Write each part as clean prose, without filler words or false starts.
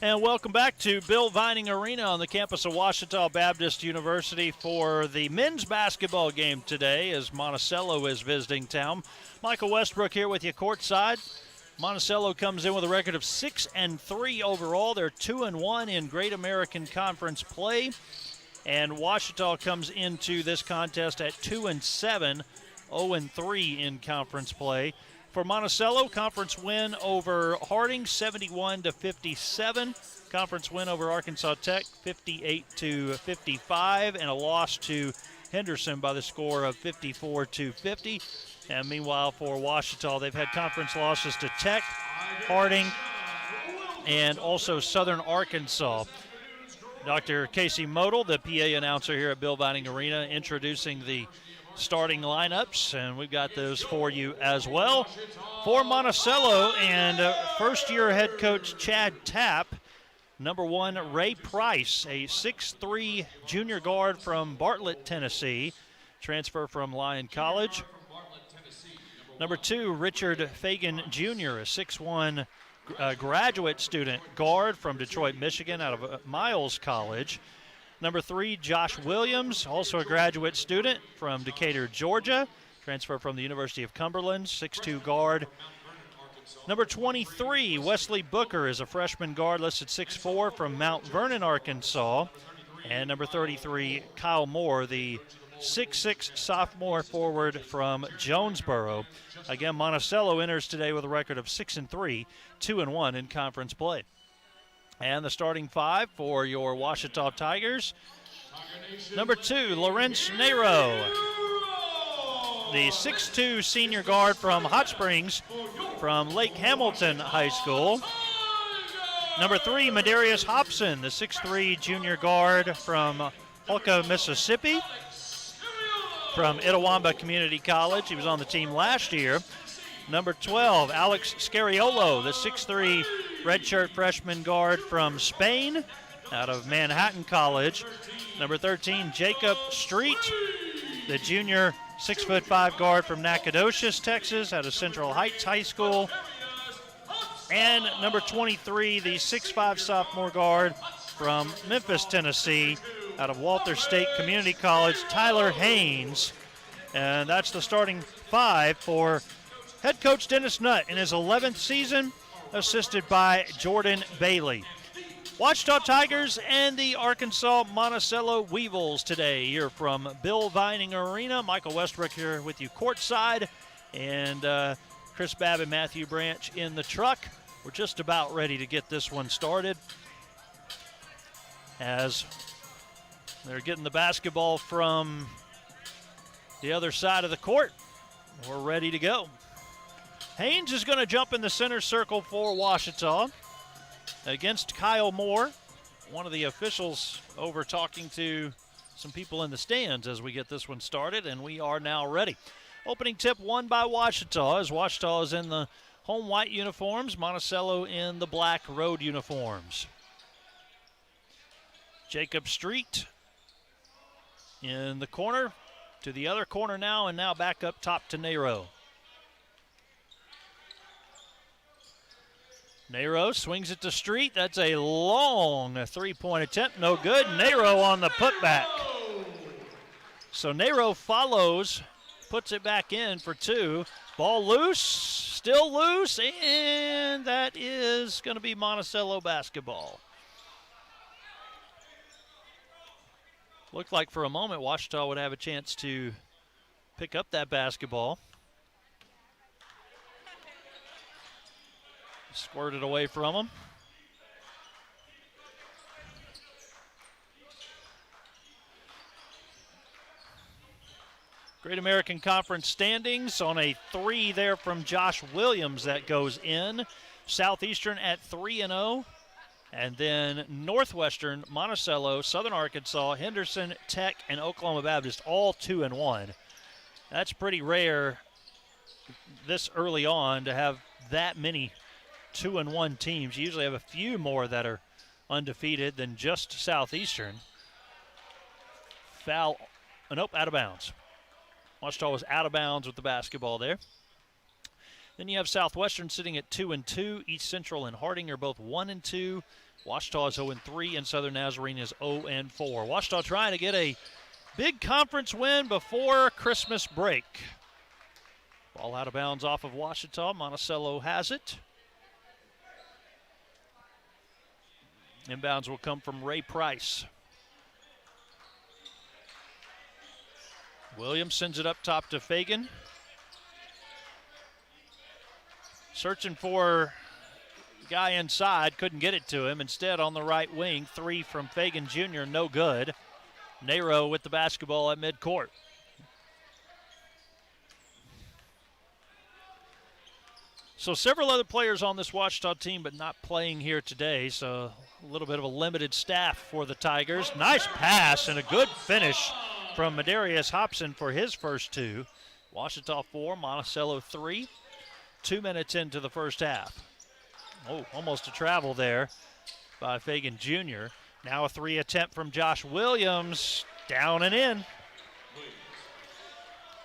And welcome back to Bill Vining Arena on the campus of Ouachita Baptist University for the men's basketball game today as Monticello is visiting town. Michael Westbrook here with you courtside. Monticello comes in with a record of 6-3 overall. They're 2-1 in Great American Conference play. And Ouachita comes into this contest at 2-7, 0-3 in conference play. For Monticello, conference win over Harding, 71-57. Conference win over Arkansas Tech, 58-55, and a loss to Henderson by the score of 54-50. And meanwhile, for Ouachita, they've had conference losses to Tech, Harding, and also Southern Arkansas. Dr. Casey Model, the PA announcer here at Bill Vining Arena, introducing the starting lineups, and we've got those for you as well. For Monticello and first-year head coach Chad Tapp, number one, Ray Price, a 6'3 junior guard from Bartlett, Tennessee, transfer from Lyon College. Number two, Richard Fagan Jr., a 6'1 graduate student guard from Detroit, Michigan, out of Miles College. Number three, Josh Williams, also a graduate student from Decatur, Georgia, transfer from the University of Cumberland, 6'2 guard. Number 23, Wesley Booker, is a freshman guard listed 6'4 from Mount Vernon, Arkansas. And number 33, Kyle Moore, the 6'6 sophomore forward from Jonesboro. Again, Monticello enters today with a record of 6-3, 2-1 in conference play. And the starting five for your Ouachita Tigers. Number two, Lorenz Nero, the 6'2 senior guard from Hot Springs from Lake Hamilton High School. Number three, Medarius Hobson, the 6'3 junior guard from Hulka, Mississippi, from Itawamba Community College. He was on the team last year. Number 12, Alex Scariolo, the 6'3 redshirt freshman guard from Spain, out of Manhattan College. Number 13, Jacob Street, the junior 6'5 guard from Nacogdoches, Texas, out of Central Heights High School. And number 23, the 6'5 sophomore guard from Memphis, Tennessee, out of Walter State Community College, Tyler Haynes. And that's the starting five for head coach Dennis Nutt in his 11th season, assisted by Jordan Bailey. Ouachita Tigers and the Arkansas Monticello Weevils today here from Bill Vining Arena. Michael Westbrook here with you courtside, and Chris Babb and Matthew Branch in the truck. We're just about ready to get this one started as they're getting the basketball from the other side of the court. We're ready to go. Haynes is going to jump in the center circle for Ouachita against Kyle Moore, one of the officials over talking to some people in the stands as we get this one started, and we are now ready. Opening tip won by Ouachita, as Ouachita is in the home white uniforms, Monticello in the black road uniforms. Jacob Street in the corner to the other corner now, and now back up top to Nero. Nero swings it to Street. That's a long three-point attempt. No good. Nero on the putback. So Nero follows, puts it back in for two. Ball loose, still loose, and that is going to be Monticello basketball. Looked like for a moment Ouachita would have a chance to pick up that basketball. Squirted away from him. Great American Conference standings on a 3 there from Josh Williams that goes in. Southeastern at 3-0. And then Northwestern, Monticello, Southern Arkansas, Henderson, Tech, and Oklahoma Baptist all 2-1. That's pretty rare this early on to have that many 2-1 teams. You usually have a few more that are undefeated than just Southeastern. Foul, nope, out of bounds. Ouachita was out of bounds with the basketball there. Then you have Southwestern sitting at 2-2. East Central and Harding are both 1-2. Ouachita is 0-3, and Southern Nazarene is 0-4. Ouachita trying to get a big conference win before Christmas break. Ball out of bounds off of Ouachita. Monticello has it. Inbounds will come from Ray Price. Williams sends it up top to Fagan. Searching for the guy inside, couldn't get it to him. Instead, on the right wing, 3 from Fagan Jr., no good. Nero with the basketball at midcourt. So several other players on this Ouachita team, but not playing here today. So a little bit of a limited staff for the Tigers. Nice pass and a good finish from Medarius Hobson for his first 2. Ouachita 4, Monticello 3. 2 minutes into the first half. Oh, almost a travel there by Fagan Jr. Now a 3 attempt from Josh Williams. Down and in.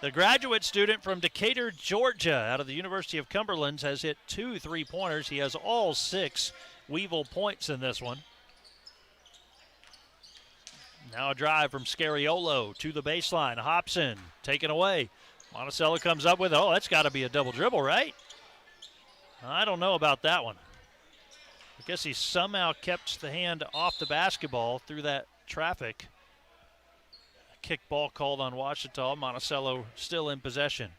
The graduate student from Decatur, Georgia, out of the University of Cumberland, has hit 2 3-pointers. He has all 6 Weevil points in this one. Now a drive from Scariolo to the baseline. Hobson taken away. Monticello comes up with, oh, that's got to be a double dribble, right? I don't know about that one. I guess he somehow kept the hand off the basketball through that traffic. Kick ball called on Ouachita. Monticello still in possession.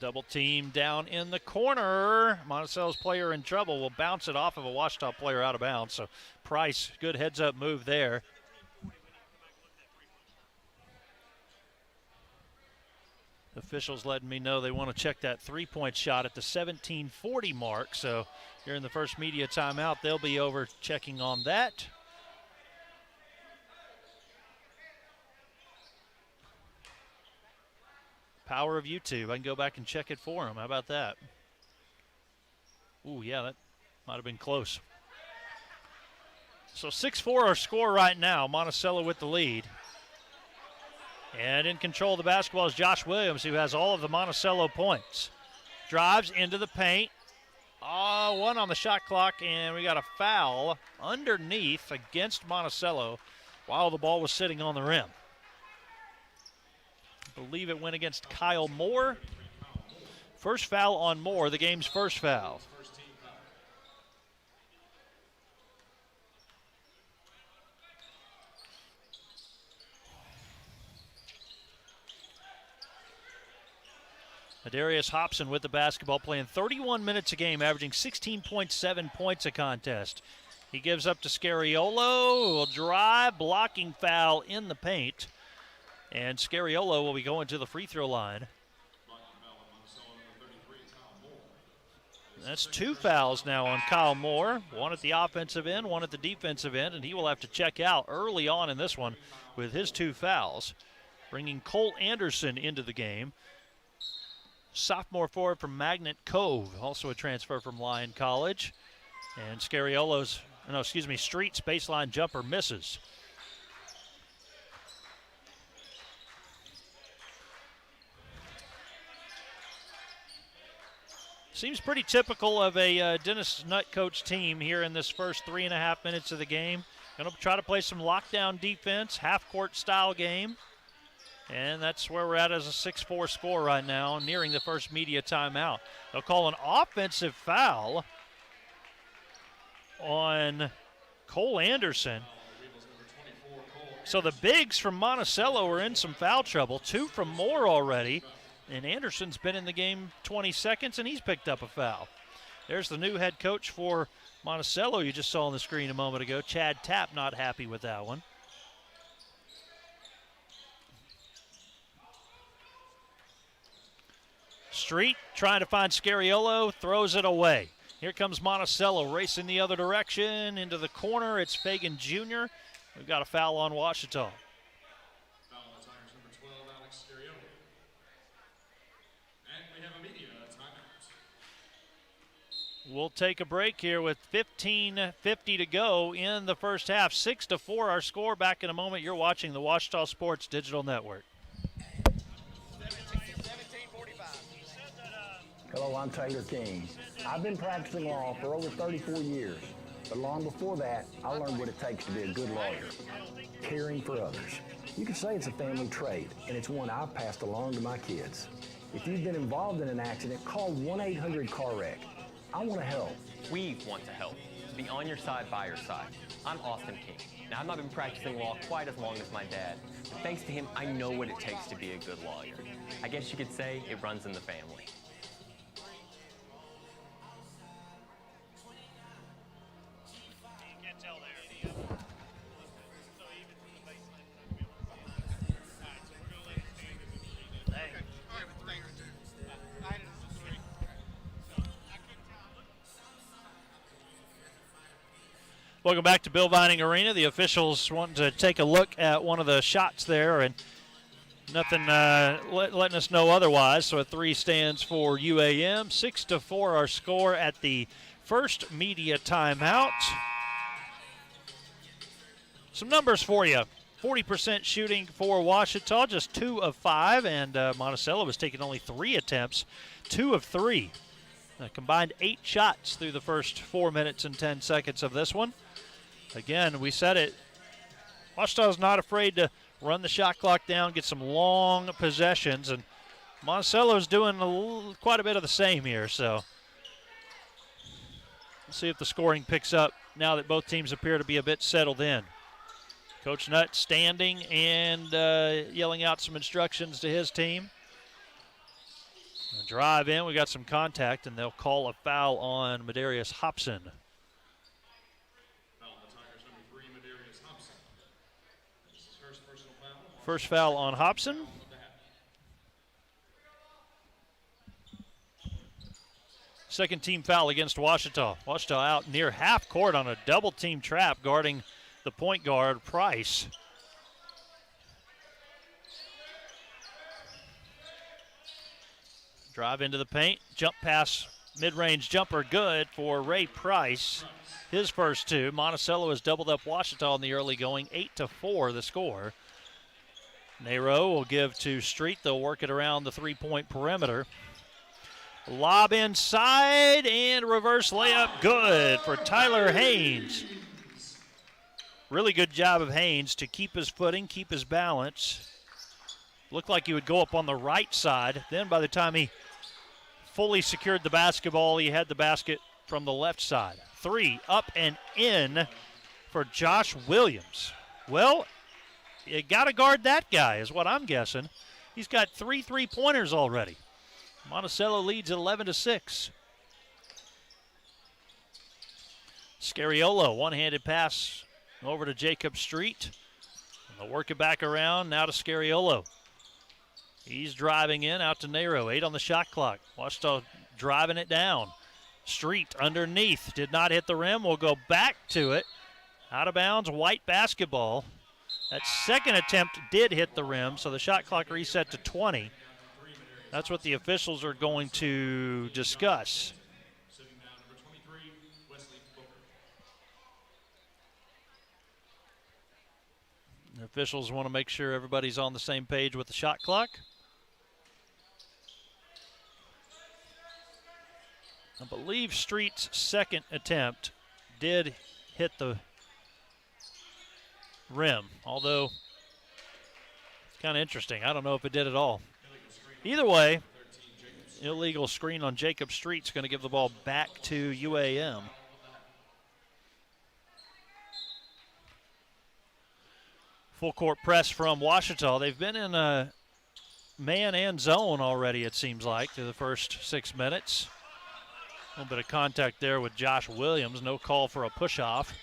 Double team down in the corner. Monticello's player in trouble will bounce it off of a Ouachita player out of bounds. So Price, good heads-up move there. Officials letting me know they want to check that 3-point shot at the 17:40 mark. So here in the first media timeout, they'll be over checking on that. Power of YouTube. I can go back and check it for them. How about that? Ooh, yeah, that might have been close. So 6-4 our score right now. Monticello with the lead. And in control of the basketball is Josh Williams, who has all of the Monticello points. Drives into the paint. 1 on the shot clock, and we got a foul underneath against Monticello while the ball was sitting on the rim. I believe it went against Kyle Moore. First foul on Moore, the game's first foul. Darius Hobson with the basketball, playing 31 minutes a game, averaging 16.7 points a contest. He gives up to Scariolo, who will drive, blocking foul in the paint. And Scariolo will be going to the free throw line. That's 2 fouls now on Kyle Moore. 1 at the offensive end, 1 at the defensive end, and he will have to check out early on in this one with his 2 fouls. Bringing Cole Anderson into the game. Sophomore forward from Magnet Cove, also a transfer from Lyon College. And Street's baseline jumper misses. Seems pretty typical of a Dennis Nutt coach team here in this first 3.5 minutes of the game. Going to try to play some lockdown defense, half-court style game. And that's where we're at as a 6-4 score right now, nearing the first media timeout. They'll call an offensive foul on Cole Anderson. So the bigs from Monticello are in some foul trouble. 2 from Moore already. And Anderson's been in the game 20 seconds, and he's picked up a foul. There's the new head coach for Monticello you just saw on the screen a moment ago. Chad Tapp not happy with that one. Street trying to find Scariolo, throws it away. Here comes Monticello racing the other direction into the corner. It's Fagan Jr. We've got a foul on Ouachita. Foul on the Tigers, number 12, Alex Scariolo. And we have a media timeout. We'll take a break here with 15:50 to go in the first half. 6-4 our score. Back in a moment. You're watching the Ouachita Sports Digital Network. Hello, I'm Taylor King. I've been practicing law for over 34 years, but long before that, I learned what it takes to be a good lawyer, caring for others. You could say it's a family trait, and it's one I've passed along to my kids. If you've been involved in an accident, call 1-800-CAR-WRECK. I want to help. We want to help. Be on your side, by your side. I'm Austin King. Now, I've not been practicing law quite as long as my dad, but thanks to him, I know what it takes to be a good lawyer. I guess you could say it runs in the family. Welcome back to Bill Vining Arena. The officials want to take a look at one of the shots there, and nothing letting us know otherwise. So a 3 stands for UAM. 6-4 our score at the first media timeout. Some numbers for you. 40% shooting for Ouachita, just 2 of 5, and Monticello was taking only 3 attempts, 2 of 3. Combined 8 shots through the first 4 minutes and 10 seconds of this one. Again, we said it, Ouachita's not afraid to run the shot clock down, get some long possessions, and Monticello's doing quite a bit of the same here. So we'll see if the scoring picks up now that both teams appear to be a bit settled in. Coach Nutt standing and yelling out some instructions to his team. Drive in, we got some contact, and they'll call a foul on Medarius Hobson. Foul on the Tigers, number 3, Medarius Hobson. This is his first personal foul. First foul on Hobson. Second team foul against Ouachita. Ouachita out near half court on a double team trap guarding the point guard, Price. Drive into the paint, jump pass, mid-range jumper good for Ray Price. His first 2. Monticello has doubled up Ouachita in the early going, 8-4 the score. Nero will give to Street. They'll work it around the 3-point perimeter. Lob inside and reverse layup good for Tyler Haynes. Really good job of Haynes to keep his footing, keep his balance. Looked like he would go up on the right side. Then by the time he fully secured the basketball, he had the basket from the left side. 3 up and in for Josh Williams. Well, you got to guard that guy is what I'm guessing. He's got 3 3-pointers already. Monticello leads 11-6. Scariolo, one-handed pass over to Jacob Street. And they'll work it back around now to Scariolo. He's driving in, out to Nero, 8 on the shot clock. Ouachita driving it down. Street underneath, did not hit the rim, will go back to it. Out of bounds, white basketball. That second attempt did hit the rim, so the shot clock reset to 20. That's what the officials are going to discuss. Sitting down, number 23, Wesley Booker. The officials want to make sure everybody's on the same page with the shot clock. I believe Street's second attempt did hit the rim, although it's kind of interesting. I don't know if it did at all. Either way, illegal screen on Jacob Street's going to give the ball back to UAM. Full court press from Ouachita. They've been in a man and zone already, it seems like, through the first 6 minutes. A little bit of contact there with Josh Williams. No call for a push-off.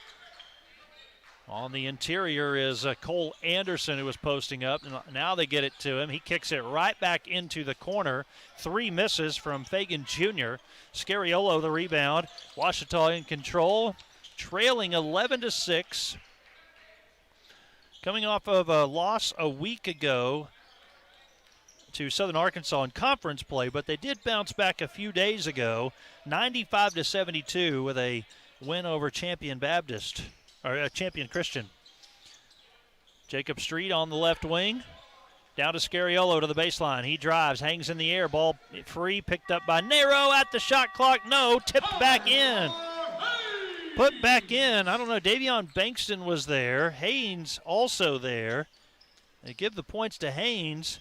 On the interior is Cole Anderson, who was posting up. Now they get it to him. He kicks it right back into the corner. 3 misses from Fagan Jr. Scariolo the rebound. Ouachita in control, trailing 11-6. Coming off of a loss a week ago to Southern Arkansas in conference play, but they did bounce back a few days ago, 95-72 with a win over Champion Baptist, or Champion Christian. Jacob Street on the left wing. Down to Scariolo to the baseline. He drives, hangs in the air. Ball free, picked up by Nero at the shot clock. No, tipped back in. Put back in. I don't know. Davion Bankston was there. Haynes also there. They give the points to Haynes.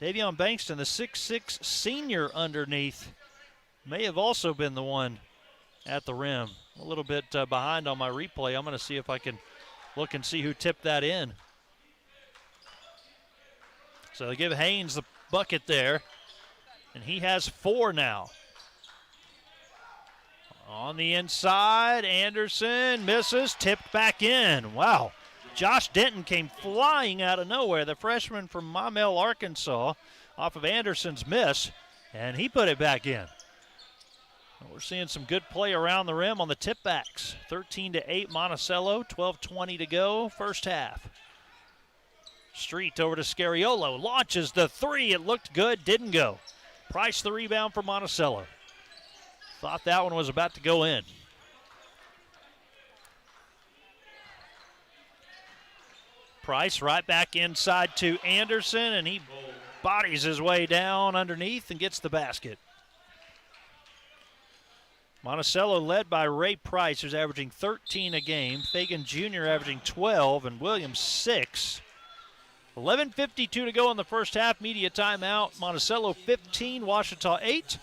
Davion Bankston, the 6'6 senior underneath, may have also been the one at the rim. A little bit behind on my replay. I'm going to see if I can look and see who tipped that in. So they give Haynes the bucket there, and he has 4 now. On the inside, Anderson misses, tipped back in. Wow. Josh Denton came flying out of nowhere, the freshman from Maumelle, Arkansas, off of Anderson's miss, and he put it back in. We're seeing some good play around the rim on the tip backs. 13-8 Monticello, 12:20 to go, first half. Street over to Scariolo, launches the 3. It looked good, didn't go. Price the rebound for Monticello. Thought that one was about to go in. Price right back inside to Anderson, and he bodies his way down underneath and gets the basket. Monticello led by Ray Price, who's averaging 13 a game. Fagan Jr. averaging 12, and Williams 6. 11:52 to go in the first half. Media timeout. Monticello 15, Ouachita 8.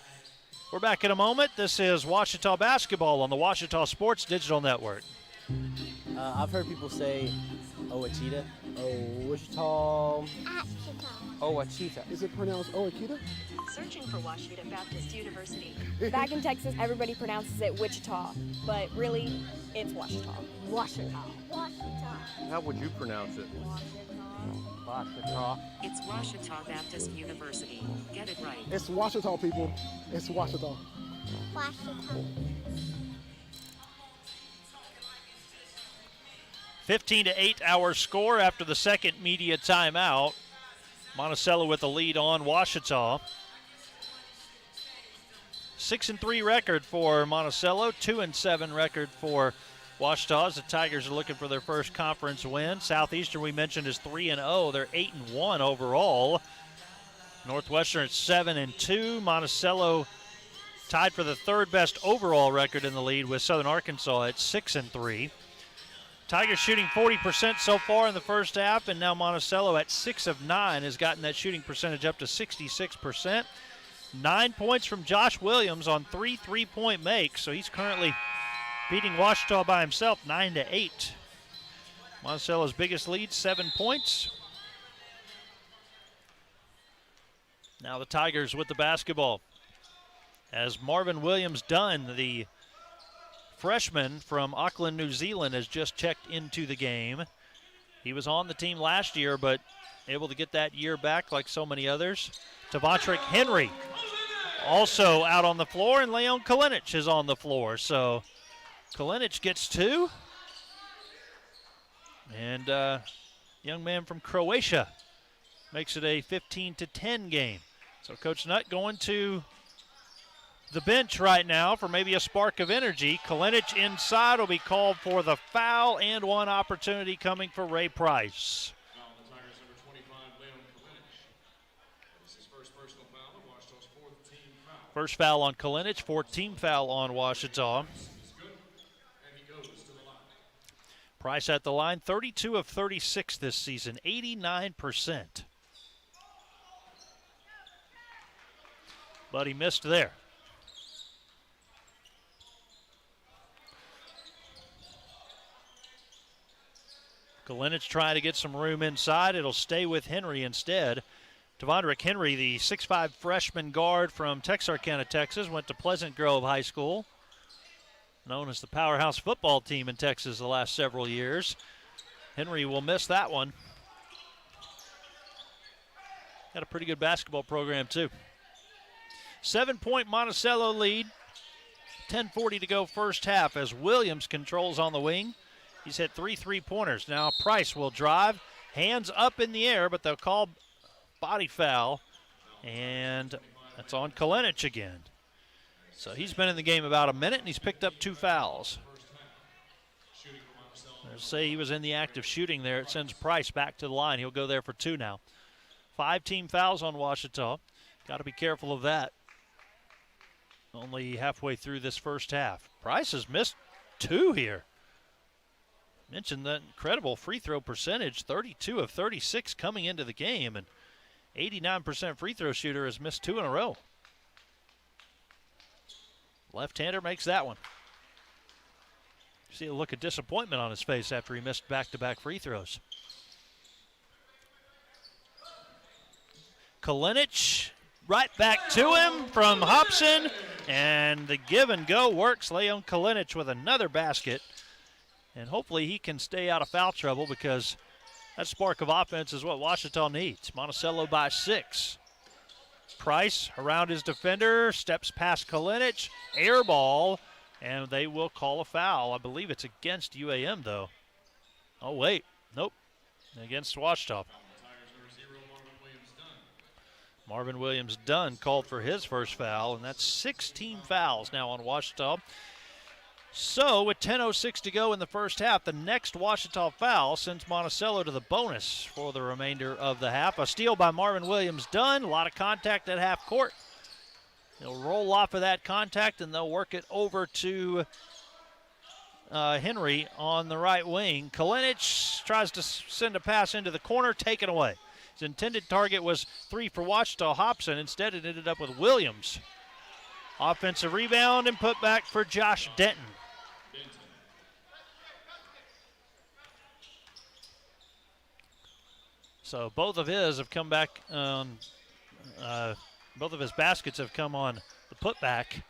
We're back in a moment. This is Ouachita basketball on the Ouachita Sports Digital Network. I've heard people say Ouachita. Ouachita. Ouachita. Is it pronounced Ouachita? Searching for Ouachita Baptist University. Back in Texas, everybody pronounces it Wichita, but really, it's Ouachita. Washington. How would you pronounce it? Ouachita. It's Ouachita Baptist University. Get it right. It's Washington, people. It's Washington. 15-8 our score after the second media timeout. Monticello with the lead on Ouachita. 6-3 record for Monticello, 2-7 record for Ouachita as the Tigers are looking for their first conference win. Southeastern, we mentioned, is 3-0. They're 8-1 overall. Northwestern at 7-2. Monticello tied for the third best overall record in the lead with Southern Arkansas at 6-3. Tigers shooting 40% so far in the first half, and now Monticello at 6 of 9 has gotten that shooting percentage up to 66%. 9 points from Josh Williams on 3 3-point makes, so he's currently beating Ouachita by himself 9-8. Monticello's biggest lead, 7 points. Now the Tigers with the basketball. As Marvin Williams-Dunn, the freshman from Auckland, New Zealand, has just checked into the game. He was on the team last year, but able to get that year back like so many others. Tavontrick Henry also out on the floor, and Leon Kalinic is on the floor. So Kalinic gets 2. And young man from Croatia makes it a 15-10 game. So Coach Nutt going to the bench right now for maybe a spark of energy. Kalinic inside will be called for the foul, and one opportunity coming for Ray Price. Foul on the Tigers, number 25, Leon Kalinic. This is his first personal foul of Ouachita's 4th team foul. First foul on Kalinic, 14th foul on Ouachita. It's good, and he goes to the line. Price at the line, 32 of 36 this season, 89%. But he missed there. Kalinic trying to get some room inside. It'll stay with Henry instead. Tavondrick Henry, the 6'5 freshman guard from Texarkana, Texas, went to Pleasant Grove High School, known as the powerhouse football team in Texas the last several years. Henry will miss that one. Got a pretty good basketball program, too. 7-point Monticello lead. 10:40 to go first half as Williams controls on the wing. He's hit 3 3-pointers. Now Price will drive. Hands up in the air, but they'll call body foul, and that's on Kalinic again. So he's been in the game about a minute, and he's picked up 2 fouls. Let's say he was in the act of shooting there. It sends Price back to the line. He'll go there for 2 now. 5 team fouls on Ouachita. Got to be careful of that. Only halfway through this first half. Price has missed 2 here. Mentioned that incredible free throw percentage, 32 of 36 coming into the game, and 89% free throw shooter has missed 2 in a row. Left-hander makes that one. See a look of disappointment on his face after he missed back-to-back free throws. Kalinic right back to him from Hobson, and the give and go works. Leon Kalinic with another basket, and hopefully he can stay out of foul trouble because that spark of offense is what Ouachita needs. Monticello by 6. Price around his defender, steps past Kalinic, air ball, and they will call a foul. I believe it's against UAM, though. Oh, wait. Nope. Against Ouachita. Marvin Williams Dunn called for his first foul, and that's 16 fouls now on Ouachita. So with 10:06 to go in the first half, the next Ouachita foul sends Monticello to the bonus for the remainder of the half. A steal by Marvin Williams Dunn. A lot of contact at half court. They'll roll off of that contact, and they'll work it over to Henry on the right wing. Kalinic tries to send a pass into the corner, taken away. His intended target was 3 for Ouachita Hobson. Instead, it ended up with Williams. Offensive rebound and put back for Josh Denton. So both of his have come back on, both of his baskets have come on the putback.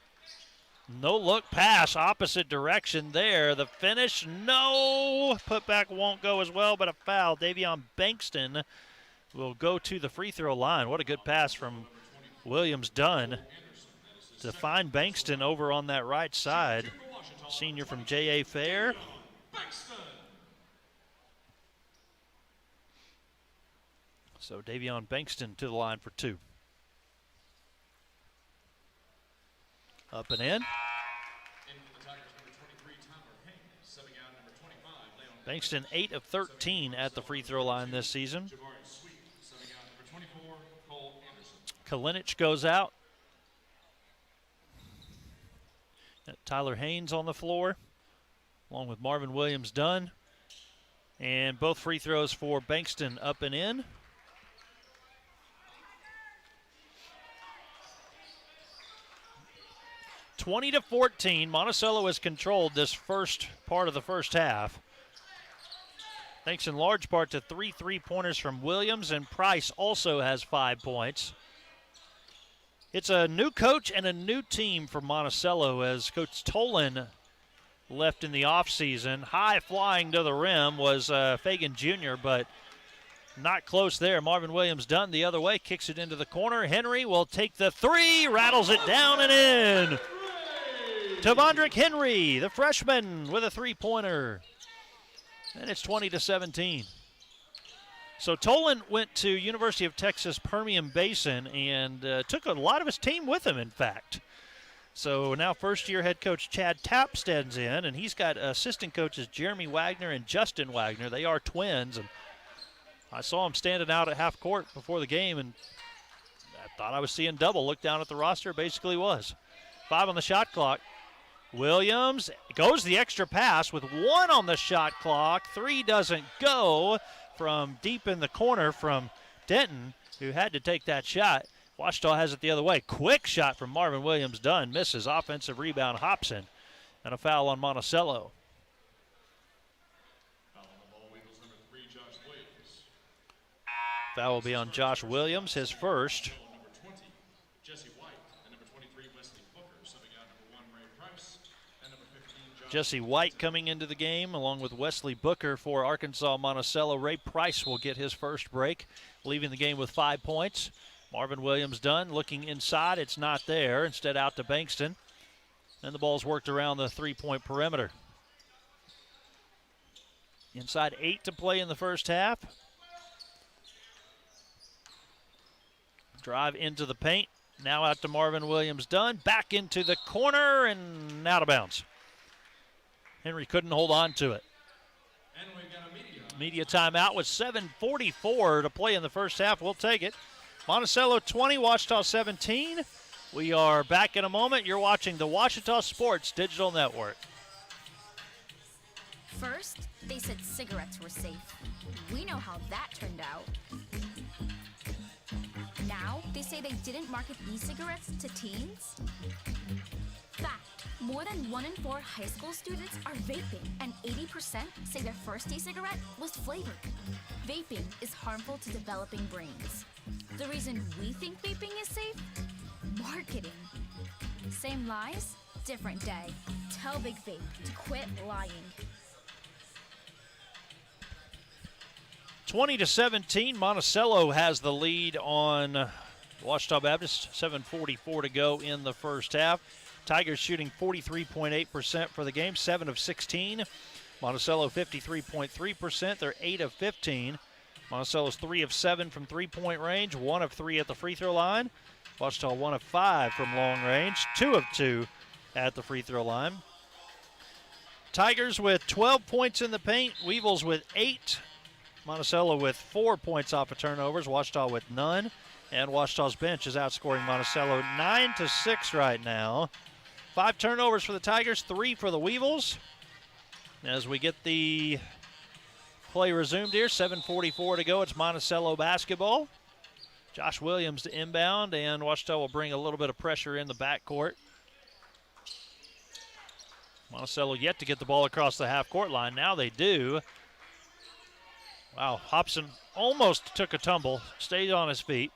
No look pass, opposite direction there. The finish, no. Putback won't go as well, but a foul. Davion Bankston will go to the free throw line. What a good pass from Williams Dunn to find Bankston over on that right side. Senior from J.A. Fair. So Davion Bankston to the line for 2. Up and in. Bankston 8 of 13 at the free throw line this season. Kalinic goes out. Tyler Haynes on the floor, along with Marvin Williams Dunn. And both free throws for Bankston up and in. (20-14). Monticello has controlled this first part of the first half, thanks in large part to 3 3-pointers from Williams, and Price also has 5 points. It's a new coach and a new team for Monticello as Coach Tolan left in the offseason. High flying to the rim was Fagan Jr., but not close there. Marvin Williams Dunn the other way, kicks it into the corner. Henry will take the 3, rattles it down and in. Tavondrick Henry, the freshman, with a 3-pointer. And it's 20-17. So Tolan went to University of Texas Permian Basin and took a lot of his team with him, in fact. So now first-year head coach Chad Tapstead's in, and he's got assistant coaches Jeremy Wagner and Justin Wagner. They are twins, and I saw him standing out at half court before the game, and I thought I was seeing double. Looked down at the roster, basically was. 5 on the shot clock. Williams goes the extra pass with 1 on the shot clock. 3 doesn't go from deep in the corner from Denton, who had to take that shot. Ouachita has it the other way. Quick shot from Marvin Williams Dunn. Misses. Offensive rebound Hobson. And a foul on Monticello. Foul will be on Josh Williams, his first. Jesse White coming into the game along with Wesley Booker for Arkansas Monticello. Ray Price will get his first break, leaving the game with 5 points. Marvin Williams Dunn looking inside. It's not there. Instead out to Bankston. And the ball's worked around the 3-point perimeter. Inside 8 to play in the first half. Drive into the paint. Now out to Marvin Williams-Dunn. Back into the corner and out of bounds. Henry couldn't hold on to it. And we've got a Media timeout with 7:44 to play in the first half. We'll take it. Monticello 20, Ouachita 17. We are back in a moment. You're watching the Ouachita Sports Digital Network. First, they said cigarettes were safe. We know how that turned out. Now, they say they didn't market e-cigarettes to teens. Fact, more than 1 in 4 high school students are vaping, and 80% say their first e-cigarette was flavored. Vaping is harmful to developing brains. The reason we think vaping is safe? Marketing. Same lies, different day. Tell Big Vape to quit lying. 20-17, Monticello has the lead on Ouachita Baptist. 7:44 to go in the first half. Tigers shooting 43.8% for the game, 7 of 16. Monticello 53.3%. They're 8 of 15. Monticello's 3 of 7 from three-point range, 1 of 3 at the free throw line. Ouachita 1 of 5 from long range, 2 of 2 at the free throw line. Tigers with 12 points in the paint, Weevils with 8. Monticello with 4 points off of turnovers, Ouachita with none. And Ouachita's bench is outscoring Monticello 9-6 right now. 5 turnovers for the Tigers, 3 for the Weevils. As we get the play resumed here, 7:44 to go. It's Monticello basketball. Josh Williams to inbound, and Ouachita will bring a little bit of pressure in the backcourt. Monticello yet to get the ball across the half-court line. Now they do. Wow, Hobson almost took a tumble, stayed on his feet.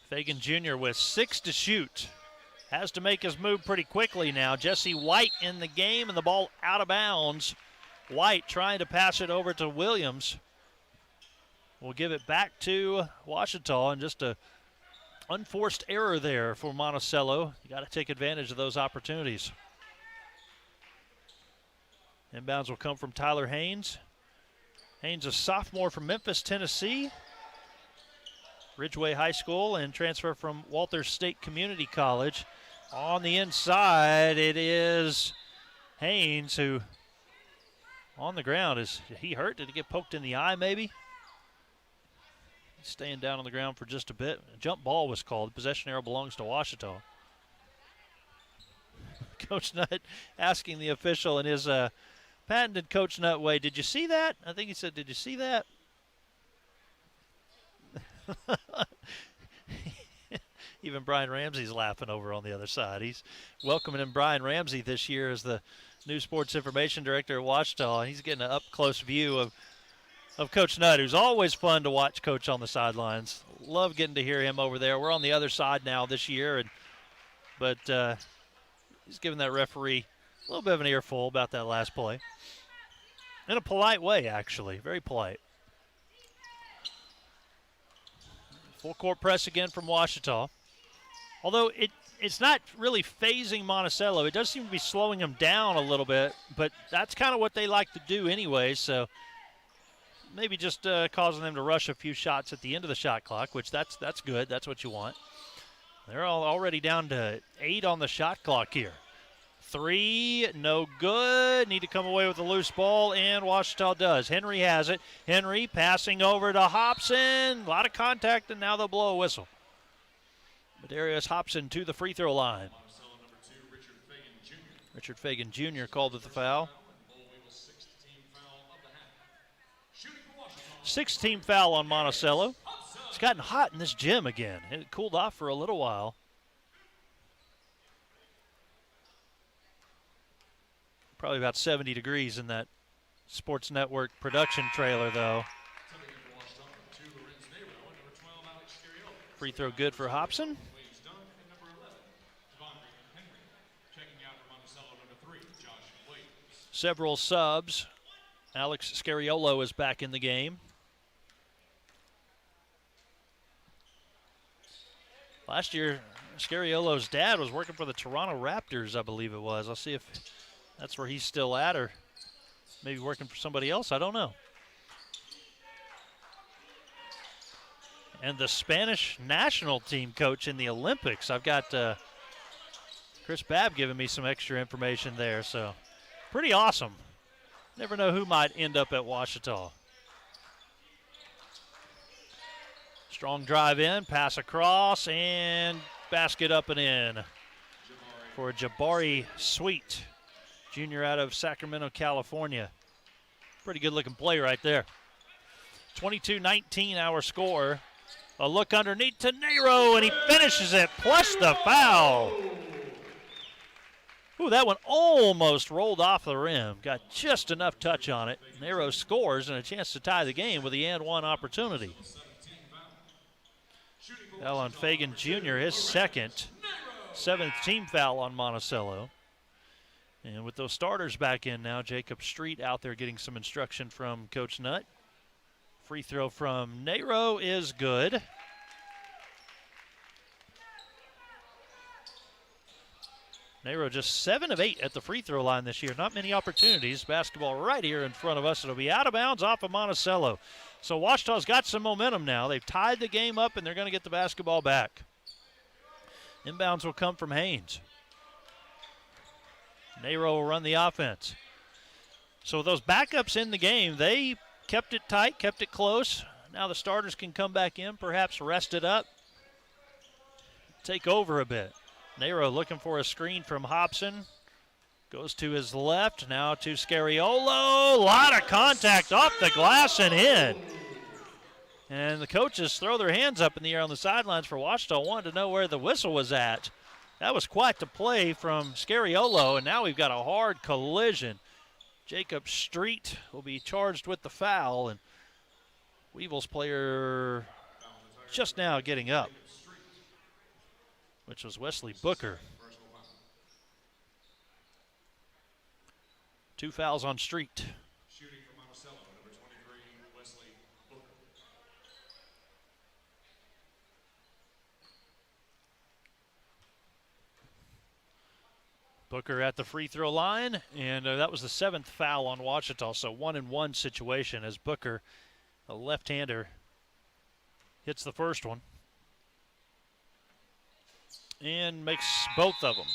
Fagan Jr. with 6 to shoot. Has to make his move pretty quickly now. Jesse White in the game and the ball out of bounds. White trying to pass it over to Williams. We'll give it back to Ouachita, and just a unforced error there for Monticello. You got to take advantage of those opportunities. Inbounds will come from Tyler Haynes. Haynes, a sophomore from Memphis, Tennessee. Ridgeway High School and transfer from Walters State Community College. On the inside, it is Haynes who, on the ground, is he hurt? Did he get poked in the eye maybe? He's staying down on the ground for just a bit. A jump ball was called. Possession arrow belongs to Ouachita. Coach Nutt asking the official in his patented Coach Nutt way, did you see that? I think he said, did you see that? Even Brian Ramsey's laughing over on the other side. He's welcoming in Brian Ramsey this year as the new sports information director at Ouachita. He's getting an up-close view of Coach Nutt, who's always fun to watch coach on the sidelines. Love getting to hear him over there. We're on the other side now this year, but he's giving that referee a little bit of an earful about that last play. In a polite way, actually. Very polite. Full court press again from Ouachita. Although it's not really phasing Monticello. It does seem to be slowing them down a little bit, but that's kind of what they like to do anyway, so maybe just causing them to rush a few shots at the end of the shot clock, which that's good. That's what you want. They're already down to 8 on the shot clock here. 3, no good. Need to come away with a loose ball, and Ouachita does. Henry has it. Henry passing over to Hobson. A lot of contact, and now they'll blow a whistle. Darius Hobson to the free throw line. Richard Fagan Jr. called it the foul. 6th-team foul on Monticello. It's gotten hot in this gym again. It cooled off for a little while. Probably about 70 degrees in that Sports Network production trailer, though. Free throw good for Hobson. Several subs. Alex Scariolo is back in the game. Last year, Scariolo's dad was working for the Toronto Raptors, I believe it was. I'll see if that's where he's still at, or maybe working for somebody else. I don't know. And the Spanish national team coach in the Olympics. I've got Chris Babb giving me some extra information there, so pretty awesome. Never know who might end up at Ouachita. Strong drive in, pass across, and basket up and in for Jabari Sweet, junior out of Sacramento, California. Pretty good looking play right there. 22-19 our score. A look underneath to Nero, and he finishes it, plus the foul. Ooh, that one almost rolled off the rim. Got just enough touch on it. Nero scores and a chance to tie the game with the and one opportunity. Foul on Fagan Jr., his second. 7th team foul on Monticello. And with those starters back in now, Jacob Street out there getting some instruction from Coach Nutt. Free throw from Nero is good. Nero just 7 of 8 at the free throw line this year. Not many opportunities. Basketball right here in front of us. It'll be out of bounds off of Monticello. So Ouachita's got some momentum now. They've tied the game up, and they're going to get the basketball back. Inbounds will come from Haynes. Nero will run the offense. So those backups in the game, they kept it tight, kept it close. Now the starters can come back in, perhaps rest it up, take over a bit. Nero looking for a screen from Hobson. Goes to his left, now to Scariolo. A lot of contact off the glass and in. And the coaches throw their hands up in the air on the sidelines for Ouachita, wanted to know where the whistle was at. That was quite the play from Scariolo, and now we've got a hard collision. Jacob Street will be charged with the foul, and Weevil's player just now getting up, which was Wesley Booker. 2 fouls on Street. Shooting for Monticello, number 23, Wesley Booker. Booker at the free throw line, and that was the 7th foul on Ouachita, so 1-and-1 situation as Booker, a left-hander, hits the first one and makes both of them.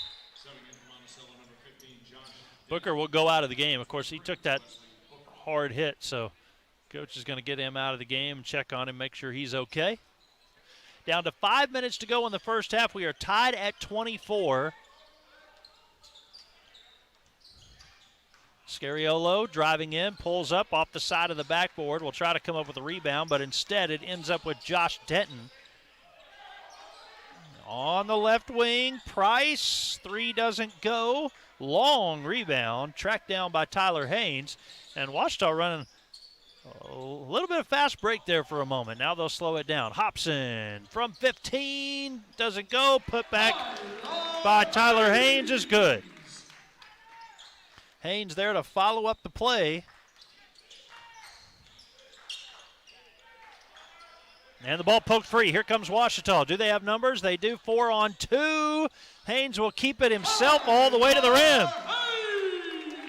Booker will go out of the game. Of course, he took that hard hit, so coach is going to get him out of the game and check on him, make sure he's okay. Down to 5 minutes to go in the first half. We are tied at 24. Scariolo driving in, pulls up off the side of the backboard. Will try to come up with a rebound, but instead it ends up with Josh Denton. On the left wing, Price, 3 doesn't go. Long rebound, tracked down by Tyler Haynes. And Ouachita running a little bit of fast break there for a moment. Now they'll slow it down. Hobson from 15, doesn't go. Put back by Tyler Haynes is good. Haynes there to follow up the play. And the ball poked free. Here comes Ouachita. Do they have numbers? They do. 4 on 2. Haynes will keep it himself all the way to the rim.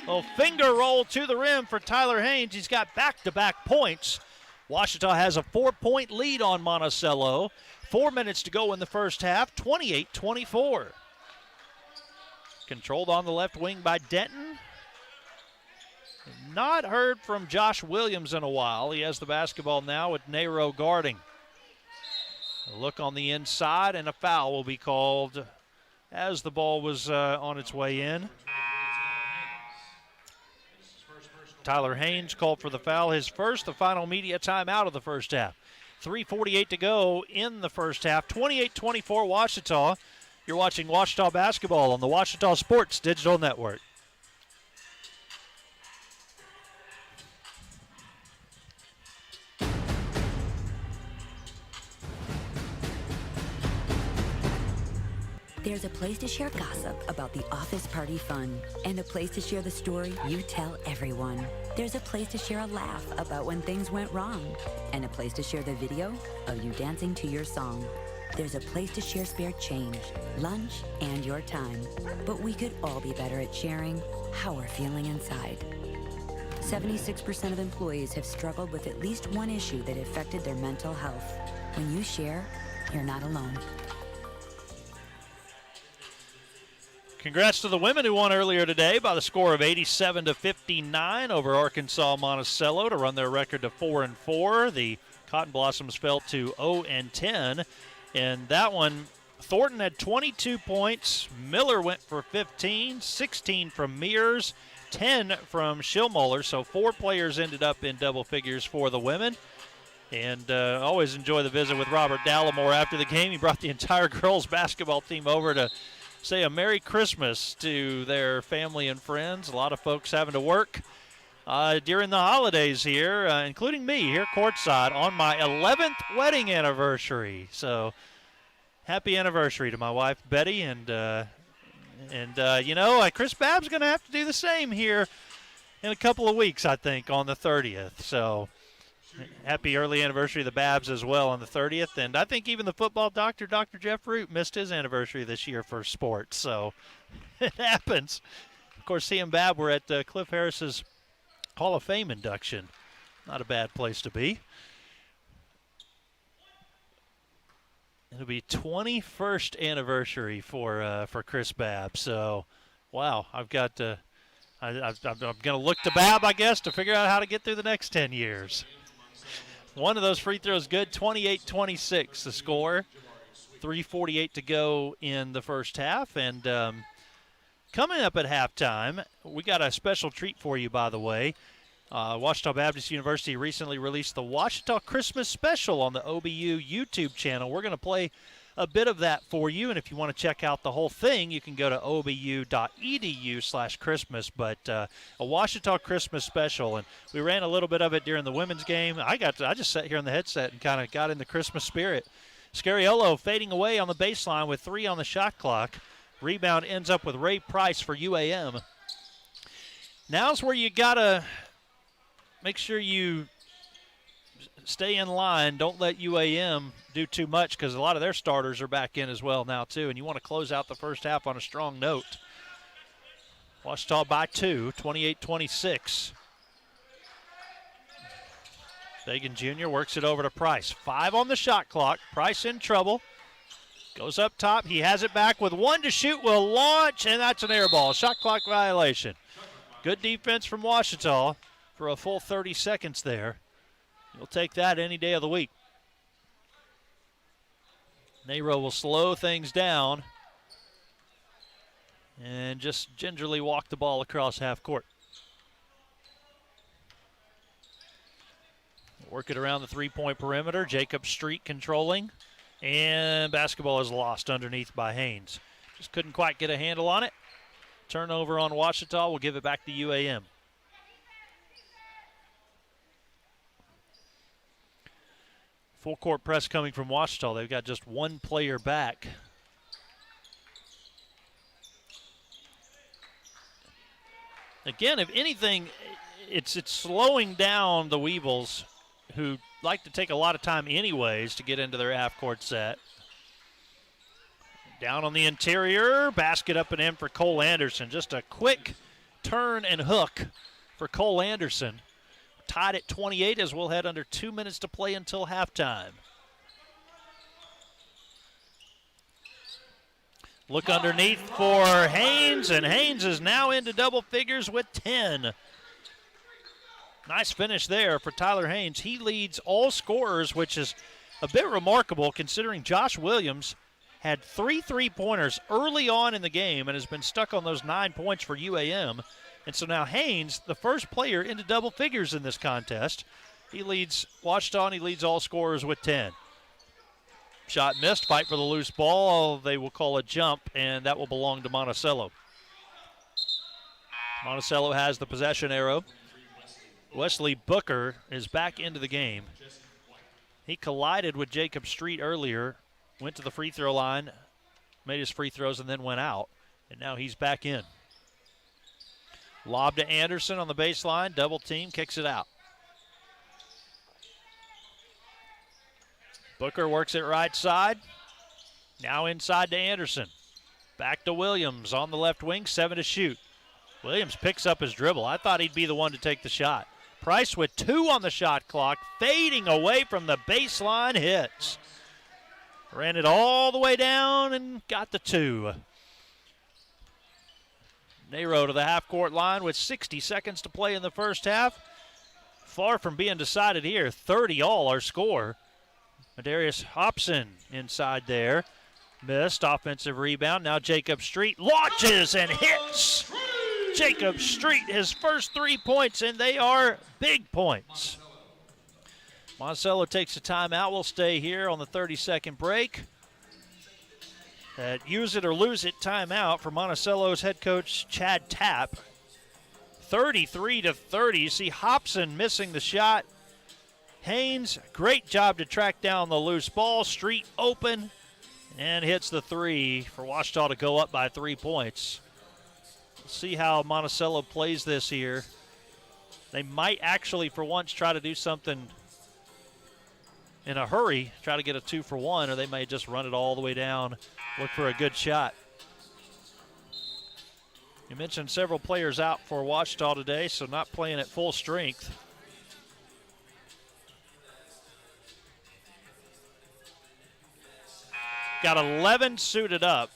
A finger roll to the rim for Tyler Haynes. He's got back-to-back points. Ouachita has a 4-point lead on Monticello. 4 minutes to go in the first half. 28-24. Controlled on the left wing by Denton. Not heard from Josh Williams in a while. He has the basketball now with Nero guarding. A look on the inside, and a foul will be called as the ball was on its way in. Tyler Haynes called for the foul, his first, the final media timeout of the first half. 3:48 to go in the first half. 28-24 Ouachita. You're watching Ouachita basketball on the Ouachita Sports Digital Network. There's a place to share gossip about the office party fun, and a place to share the story you tell everyone. There's a place to share a laugh about when things went wrong, and a place to share the video of you dancing to your song. There's a place to share spare change, lunch, and your time. But we could all be better at sharing how we're feeling inside. 76% of employees have struggled with at least one issue that affected their mental health. When you share, you're not alone. Congrats to the women who won earlier today by the score of 87-59 over Arkansas Monticello to run their record to 4-4. The Cotton Blossoms fell to 0-10. In that one, Thornton had 22 points. Miller went for 15, 16 from Mears, 10 from Schillmuller. So 4 players ended up in double figures for the women. And always enjoy the visit with Robert Dallimore after the game. He brought the entire girls basketball team over to say a Merry Christmas to their family and friends. A lot of folks having to work during the holidays here, including me here courtside on my 11th wedding anniversary. So happy anniversary to my wife, Betty. And Chris Babb's going to have to do the same here in a couple of weeks, I think, on the 30th. So happy early anniversary to the Babs as well on the 30th. And I think even the football doctor, Dr. Jeff Root, missed his anniversary this year for sports. So it happens. Of course, he and Bab were at Cliff Harris's Hall of Fame induction. Not a bad place to be. It'll be 21st anniversary for Chris Babb. So, wow, I'm going to look to Babb, I guess, to figure out how to get through the next 10 years. One of those free throws good, 28-26 the score. 3:48 to go in the first half. And coming up at halftime, we got a special treat for you, by the way. Ouachita Baptist University recently released the Ouachita Christmas Special on the OBU YouTube channel. We're going to play a bit of that for you, and if you want to check out the whole thing, you can go to obu.edu/Christmas. But a Ouachita Christmas Special, and we ran a little bit of it during the women's game. I just sat here on the headset and kind of got in the Christmas spirit. Scariolo fading away on the baseline with 3 on the shot clock. Rebound ends up with Ray Price for UAM. Now's where you got to make sure you stay in line. Don't let UAM do too much because a lot of their starters are back in as well now too, and you want to close out the first half on a strong note. Ouachita by 2, 28-26. Fagan Jr. works it over to Price. 5 on the shot clock. Price in trouble. Goes up top. He has it back with 1 to shoot. Will launch, and that's an air ball. Shot clock violation. Good defense from Ouachita for a full 30 seconds there. You'll take that any day of the week. Nero will slow things down and just gingerly walk the ball across half court. Work it around the three-point perimeter. Jacob Street controlling. And basketball is lost underneath by Haynes. Just couldn't quite get a handle on it. Turnover on Ouachita. We'll give it back to UAM. Full court press coming from Ouachita. They've got just 1 player back. Again, if anything, it's slowing down the Weevils, who like to take a lot of time anyways to get into their half-court set. Down on the interior, basket up and in for Cole Anderson. Just a quick turn and hook for Cole Anderson. Tied at 28 as we'll head under 2 minutes to play until halftime. Look underneath for Haynes, and Haynes is now into double figures with 10. Nice finish there for Tyler Haynes. He leads all scorers, which is a bit remarkable considering Josh Williams had 3 3-pointers early on in the game and has been stuck on those 9 points for UAM. And so now Haynes, the first player into double figures in this contest. He leads Ouachita, and he leads all scorers with 10. Shot missed, fight for the loose ball. They will call a jump, and that will belong to Monticello. Monticello has the possession arrow. Wesley Booker is back into the game. He collided with Jacob Street earlier, went to the free throw line, made his free throws, and then went out. And now he's back in. Lob to Anderson on the baseline. Double team, kicks it out. Booker works it right side. Now inside to Anderson. Back to Williams on the left wing, 7 to shoot. Williams picks up his dribble. I thought he'd be the one to take the shot. Price with 2 on the shot clock, fading away from the baseline, hits. Ran it all the way down and got the 2. Nero to the half-court line with 60 seconds to play in the first half. Far from being decided here. 30 all our score. Darius Hobson inside there. Missed. Offensive rebound. Now Jacob Street launches and hits. Jacob Street, his first 3 points, and they are big points. Monticello takes a timeout. We'll stay here on the 30-second break. That use it or lose it timeout for Monticello's head coach Chad Tapp. 33-30. You see Hobson missing the shot. Haynes, great job to track down the loose ball. Street open and hits the 3 for Ouachita to go up by 3 points. We'll see how Monticello plays this here. They might actually, for once, try to do something in a hurry, try to get a 2-for-1, or they may just run it all the way down, look for a good shot. You mentioned several players out for Ouachita today, so not playing at full strength. Got 11 suited up.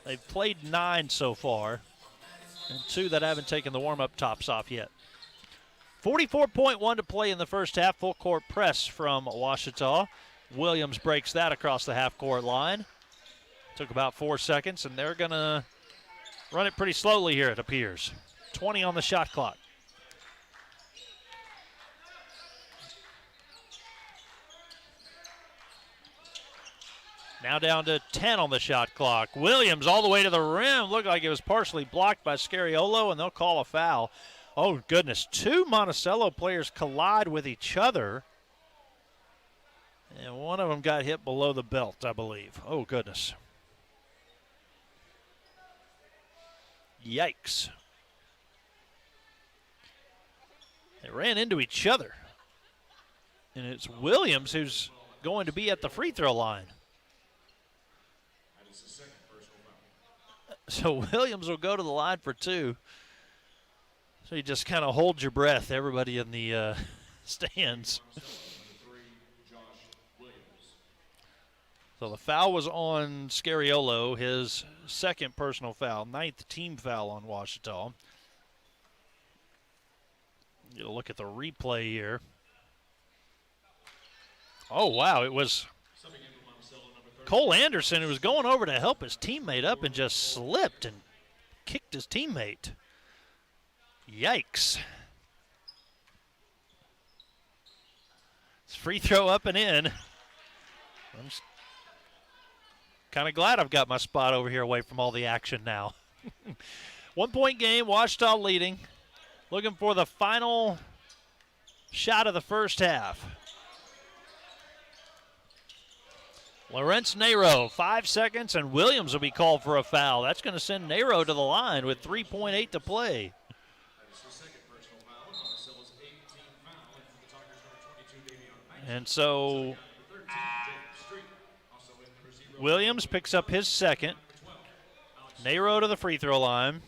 They've played 9 so far, and 2 that haven't taken the warm-up tops off yet. 44.1 to play in the first half. Full court press from Ouachita. Williams breaks that across the half-court line. Took about 4 seconds, and they're going to run it pretty slowly here, it appears. 20 on the shot clock. Now down to 10 on the shot clock. Williams all the way to the rim. Looked like it was partially blocked by Scariolo, and they'll call a foul. Oh, goodness. 2 Monticello players collide with each other. And one of them got hit below the belt, I believe. Oh, goodness. Yikes. They ran into each other. And it's Williams who's going to be at the free throw line. That is the second personal foul. So Williams will go to the line for 2. So you just kind of hold your breath, everybody in the stands. So the foul was on Scariolo, his second personal foul, 9th team foul on Ouachita. You'll look at the replay here. Oh, wow, it was Cole Anderson who was going over to help his teammate up and just slipped and kicked his teammate. Yikes. It's free throw up and in. I'm just kind of glad I've got my spot over here away from all the action now. 1 point game, Ouachita leading. Looking for the final shot of the first half. Lawrence Nero, 5 seconds, and Williams will be called for a foul. That's going to send Nero to the line with 3.8 to play. And so Williams picks up his second. Nero to the free throw line.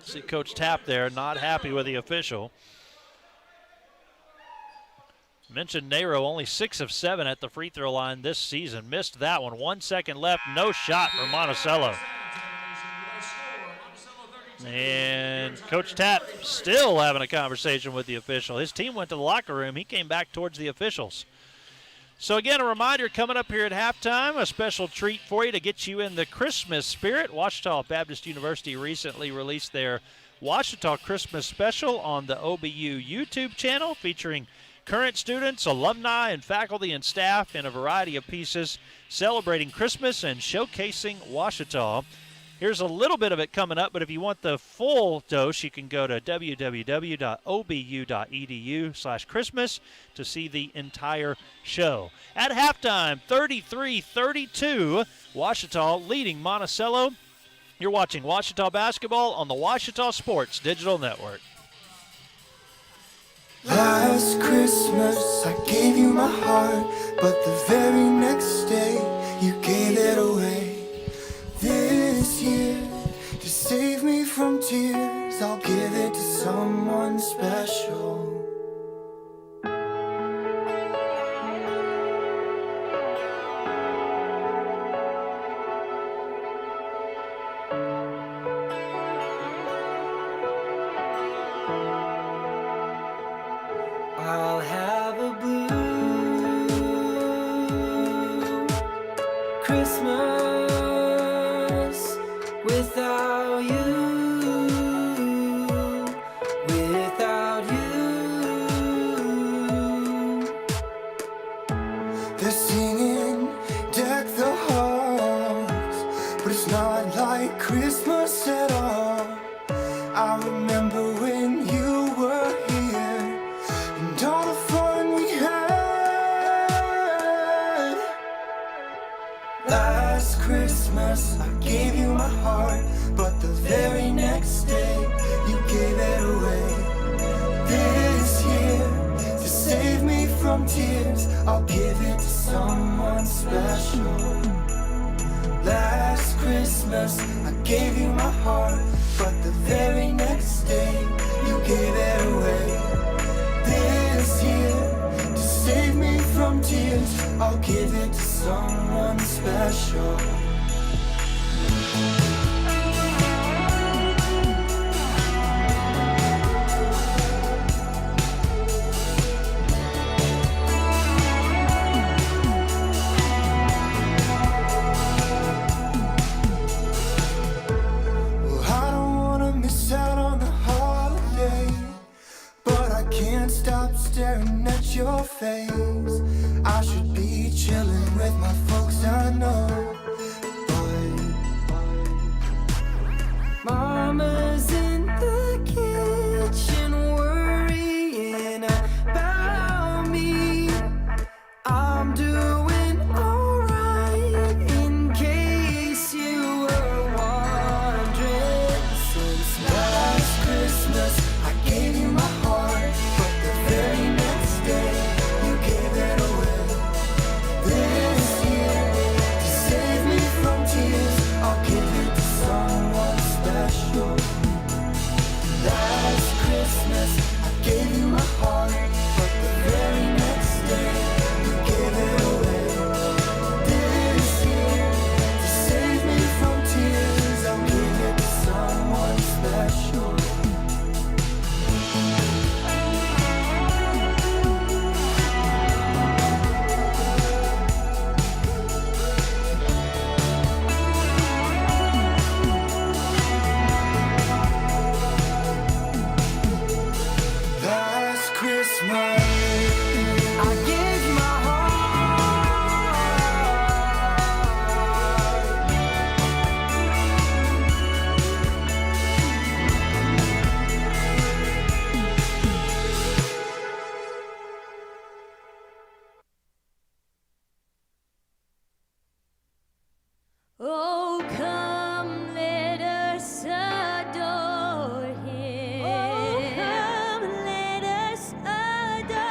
See Coach Tapp there, not happy with the official. Mentioned Nero, only 6 of 7 at the free throw line this season. Missed that one. 1 second left, no shot for Monticello. And Coach Tapp still having a conversation with the official. His team went to the locker room. He came back towards the officials. So again, a reminder coming up here at halftime, a special treat for you to get you in the Christmas spirit. Ouachita Baptist University recently released their Ouachita Christmas special on the OBU YouTube channel, featuring current students, alumni, and faculty and staff in a variety of pieces celebrating Christmas and showcasing Ouachita. Here's a little bit of it coming up, but if you want the full dose, you can go to www.obu.edu/Christmas to see the entire show. At halftime, 33-32, Ouachita leading Monticello. You're watching Ouachita basketball on the Ouachita Sports Digital Network. Last Christmas I gave you my heart, but the very next day you gave it away. This year, to save me from tears, I'll give it to someone special. I'll have a blue Christmas without you, without you. They're singing Deck the Halls, but it's not like Christmas at all. I remember when you were here and all the fun we had. Last Christmas I gave you my heart, but the very next day you gave it away. This year, to save me from tears, I'll give it to someone special. Last Christmas I gave you my heart, but the very next day you gave it away. This year, to save me from tears, I'll give it to someone special. Well, I don't wanna miss out on the holiday, but I can't stop staring at your face. I should be chilling with my folks, I know, but Mama's in the kitchen worrying about me. I'm doing alright, in case you were wondering. Since last Christmas I gave you my heart, but the very next day you gave it away. This year, to save me from tears, I'll give it to someone special. Last Christmas I gave you my heart, but the very next day you gave it away. This year, to save me from tears, I'll give it to someone special. Last Christmas I gave you my heart. Oh, come, let us adore him. Oh, come, let us adore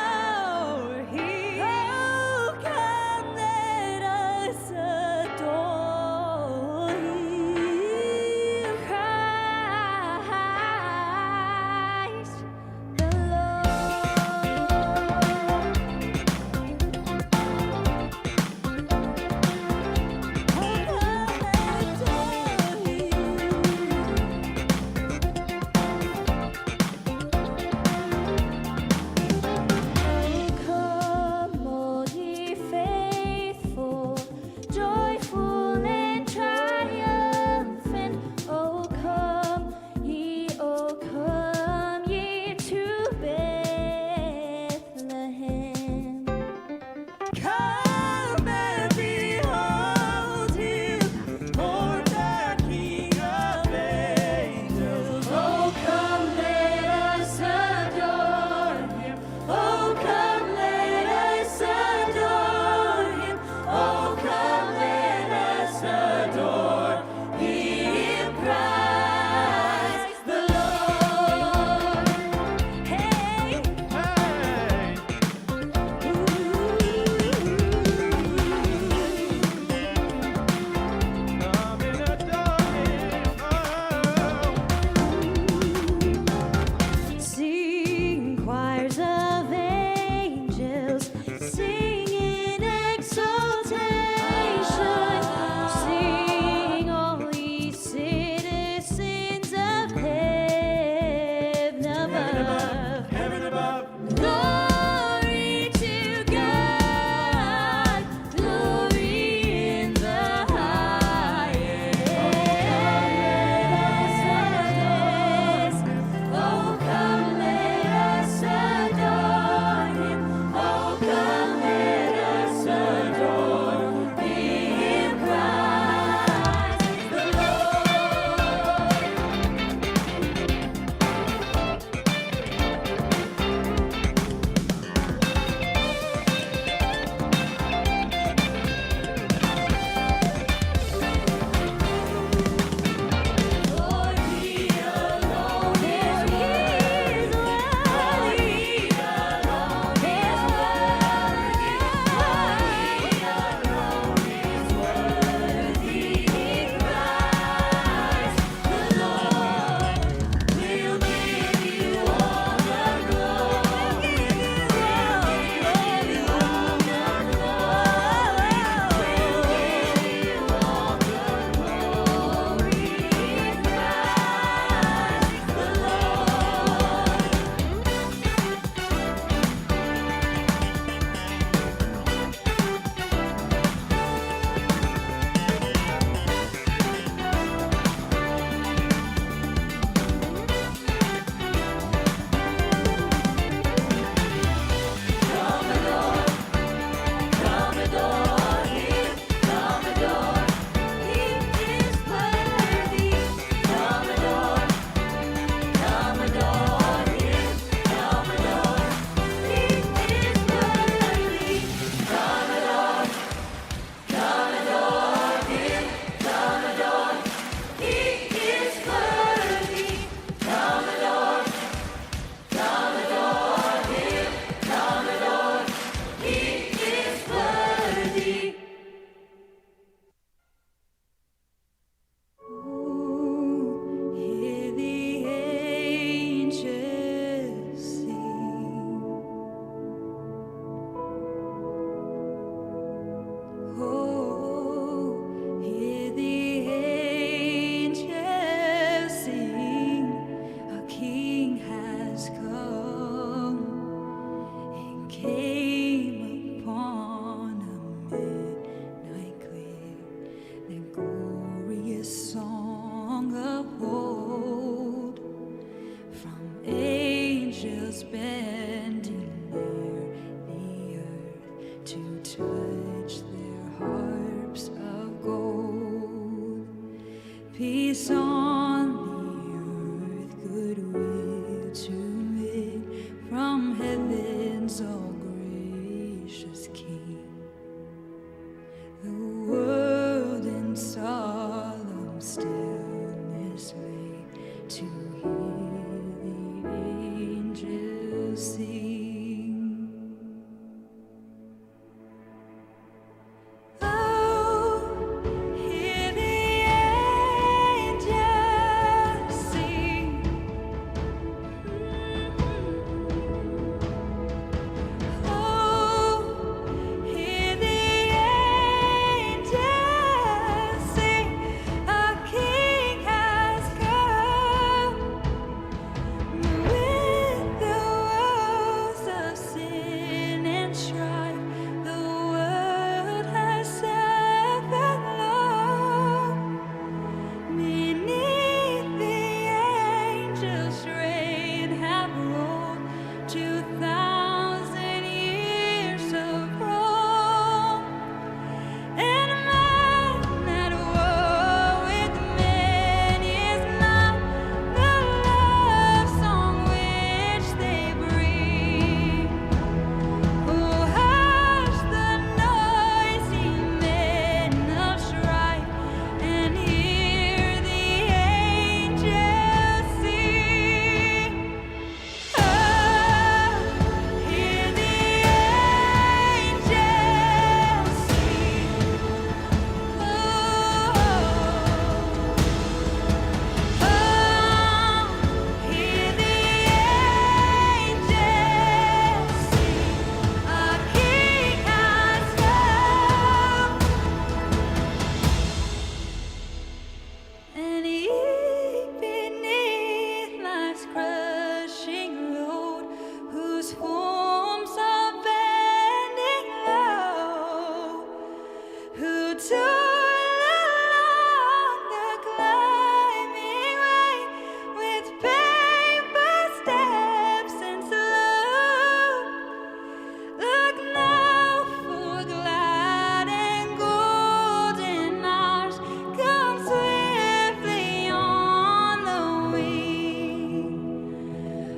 standing there, the earth to touch their harps of gold. Peace on the earth, goodwill to men, from heaven's all gracious King. The world in solemn stillness lay to hear the angels sing. Oh, hear the angels sing. Oh, hear the angels sing. A King has come. With the woes of sin and strife, the world has suffered long. Beneath the angels' reign have rolled 2,000 years of wrong. And man at war with man is not the love song which they bring. Oh, hush the noisy men of strife and hear the angels sing. Oh, hear the angels sing. Hear the angels sing. A King has come. And he beneath life's crushing load, whose forms are bending low, who toil along the climbing way with painful steps and slow. Look now, for glad and golden hours come swiftly on the wing.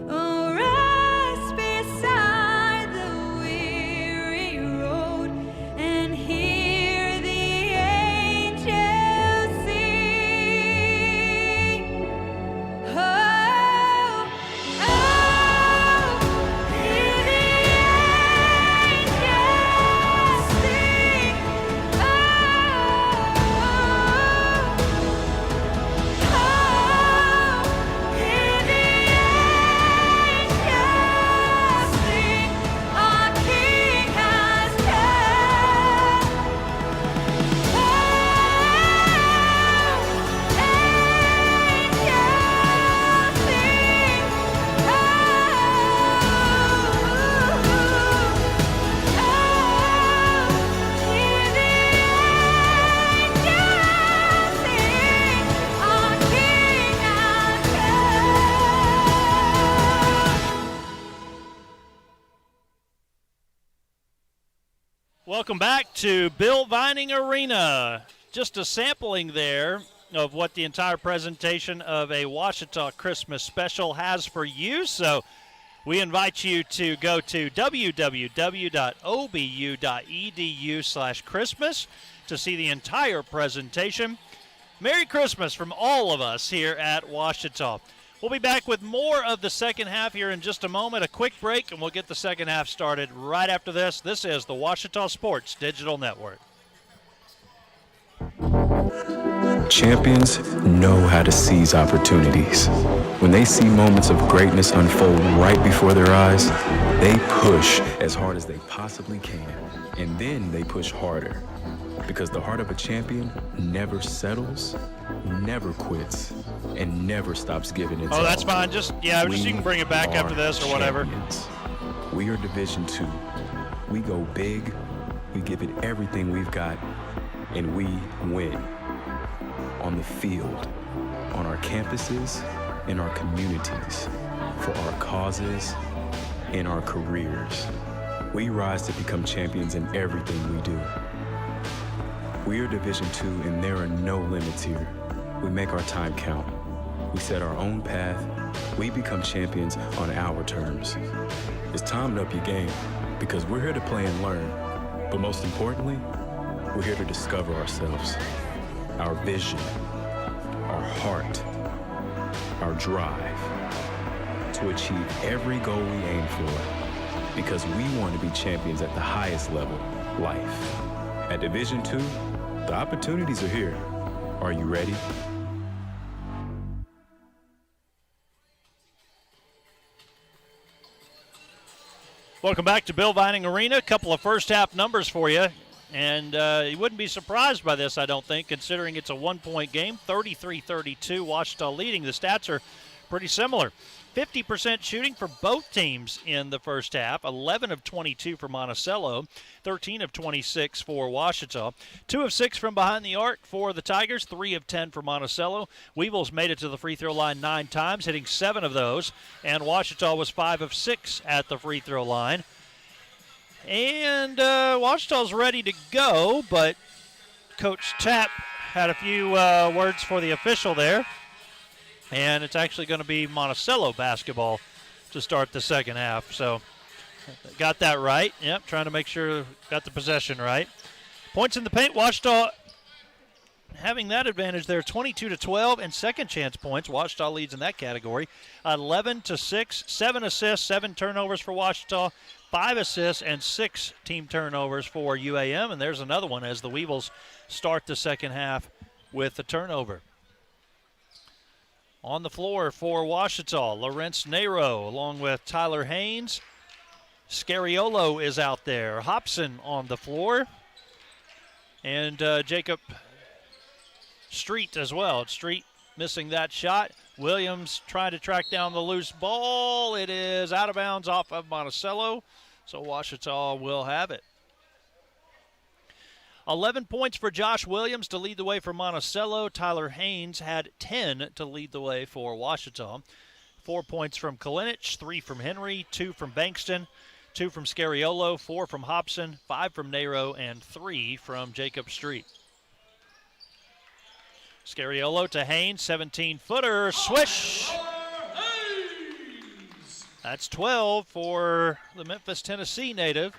Oh, rest beside the weary road and hear the angels sing. Oh, hear the angels sing. Hear the angels sing. Our King has come. Angels sing. Hear the angels sing. Our King has come. Welcome back to Bill Vining Arena. Just a sampling there of what the entire presentation of a Ouachita Christmas special has for you. So we invite you to go to www.obu.edu/Christmas to see the entire presentation. Merry Christmas from all of us here at Ouachita. We'll be back with more of the second half here in just a moment. A quick break, and we'll get the second half started right after this. This is the Ouachita Sports Digital Network. Champions know how to seize opportunities. When they see moments of greatness unfold right before their eyes, they push as hard as they possibly can, and then they push harder. Because the heart of a champion never settles, never quits, and never stops giving its all. Oh, that's fine. Just you can bring it back after this or whatever. Champions. We are Division II. We go big, we give it everything we've got, and we win. On the field, on our campuses, in our communities, for our causes, in our careers. We rise to become champions in everything we do. We are Division II, and there are no limits here. We make our time count. We set our own path. We become champions on our terms. It's time to up your game, because we're here to play and learn. But most importantly, we're here to discover ourselves, our vision, our heart, our drive, to achieve every goal we aim for, because we want to be champions at the highest level, life. At Division II, the opportunities are here. Are you ready? Welcome back to Bill Vining Arena. A couple of first-half numbers for you. And you wouldn't be surprised by this, I don't think, considering it's a one-point game, 33-32, Ouachita leading. The stats are pretty similar. 50% shooting for both teams in the first half, 11 of 22 for Monticello, 13 of 26 for Ouachita, 2 of 6 from behind the arc for the Tigers, 3 of 10 for Monticello. Weevils made it to the free throw line 9 times, hitting 7 of those, and Ouachita was 5 of 6 at the free throw line. And Ouachita's ready to go, but Coach Tapp had a few words for the official there. And it's actually going to be Monticello basketball to start the second half. So got that right. Yep, trying to make sure got the possession right. Points in the paint, Ouachita having that advantage there, 22-12, and second chance points. Ouachita leads in that category, 11-6, 7 assists, 7 turnovers for Ouachita, 5 assists, and 6 team turnovers for UAM. And there's another one as the Weevils start the second half with a turnover. On the floor for Ouachita, Lawrence Nero along with Tyler Haynes. Scariolo is out there. Hobson on the floor. And Jacob Street as well. Street missing that shot. Williams trying to track down the loose ball. It is out of bounds off of Monticello, so Ouachita will have it. 11 points for Josh Williams to lead the way for Monticello. Tyler Haynes had 10 to lead the way for Ouachita. 4 points from Kalinich, 3 from Henry, 2 from Bankston, 2 from Scariolo, 4 from Hobson, 5 from Nero, and 3 from Jacob Street. Scariolo to Haynes, 17-footer, swish! That's 12 for the Memphis, Tennessee native.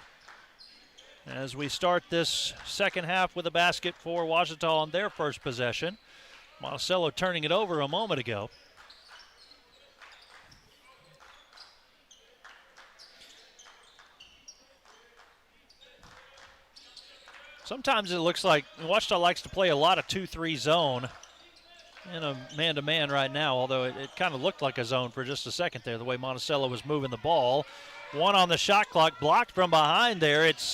As we start this second half with a basket for Ouachita on their first possession. Monticello turning it over a moment ago. Sometimes it looks like Ouachita likes to play a lot of 2-3 zone in a man-to-man right now, although it kind of looked like a zone for just a second there, the way Monticello was moving the ball. 1 on the shot clock, blocked from behind there. It's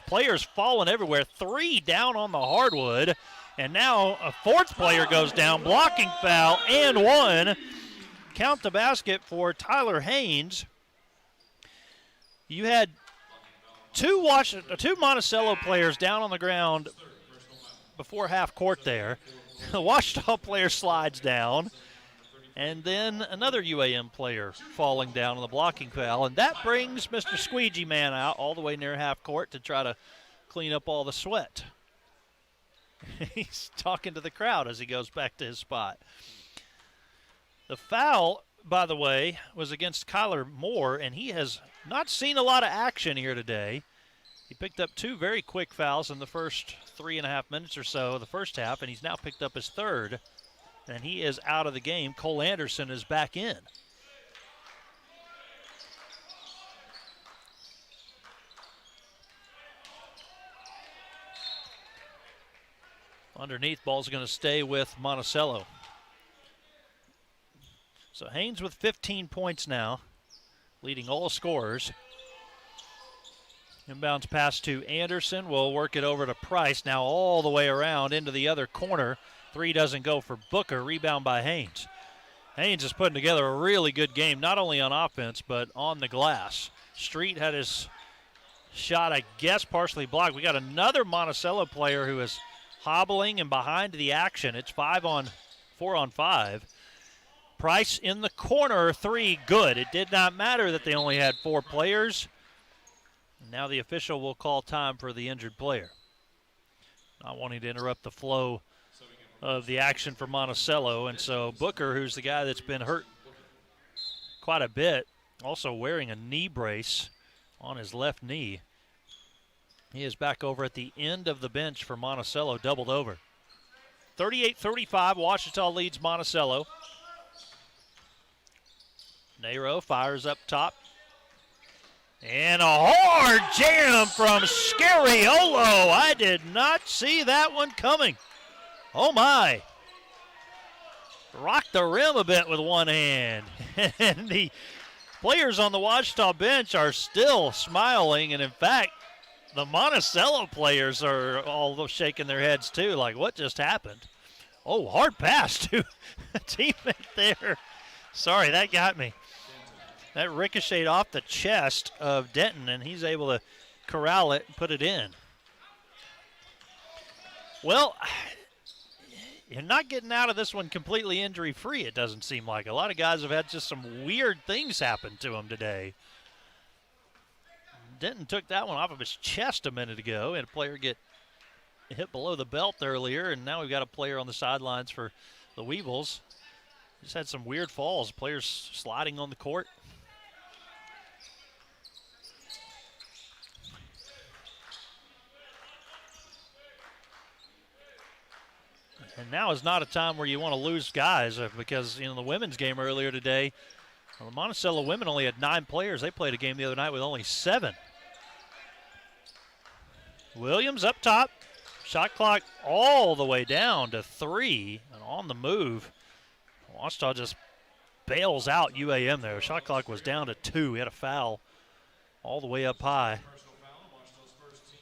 players falling everywhere. 3 down on the hardwood. And now a 4th player goes down, blocking foul, and 1. Count the basket for Tyler Haynes. You had two Monticello players down on the ground before half court there. The Ouachita player slides down. And then another UAM player falling down on the blocking foul. And that brings Mr. Squeegee Man out all the way near half court to try to clean up all the sweat. He's talking to the crowd as he goes back to his spot. The foul, by the way, was against Kyler Moore, and he has not seen a lot of action here today. He picked up 2 very quick fouls in the first 3.5 minutes or so of the first half, and he's now picked up his 3rd. And he is out of the game. Cole Anderson is back in. Underneath, ball's going to stay with Monticello. So Haynes with 15 points now, leading all scorers. Inbounds pass to Anderson. We'll work it over to Price. Now all the way around into the other corner. 3 doesn't go for Booker. Rebound by Haynes. Haynes is putting together a really good game, not only on offense, but on the glass. Street had his shot, I guess, partially blocked. We got another Monticello player who is hobbling and behind the action. It's 4 on 5. Price in the corner, 3, good. It did not matter that they only had 4 players. Now the official will call time for the injured player. Not wanting to interrupt the flow of the action for Monticello, and so Booker, who's the guy that's been hurt quite a bit, also wearing a knee brace on his left knee. He is back over at the end of the bench for Monticello, doubled over. 38-35, Ouachita leads Monticello. Nero fires up top. And a hard jam from Scariolo. I did not see that one coming. Oh my. Rocked the rim a bit with one hand. And the players on the Ouachita bench are still smiling. And in fact, the Monticello players are all shaking their heads too, like what just happened? Oh, hard pass to a teammate there. Sorry, that got me. That ricocheted off the chest of Denton, and he's able to corral it and put it in. Well, you're not getting out of this one completely injury-free, it doesn't seem like. A lot of guys have had just some weird things happen to them today. Denton took that one off of his chest a minute ago, and a player get hit below the belt earlier, and now we've got a player on the sidelines for the Weevils. Just had some weird falls, players sliding on the court. And now is not a time where you want to lose guys because, the women's game earlier today, the Monticello women only had 9 players. They played a game the other night with only 7. Williams up top. Shot clock all the way down to 3 and on the move. Ouachita just bails out UAM there. Shot clock was down to 2. He had a foul all the way up high.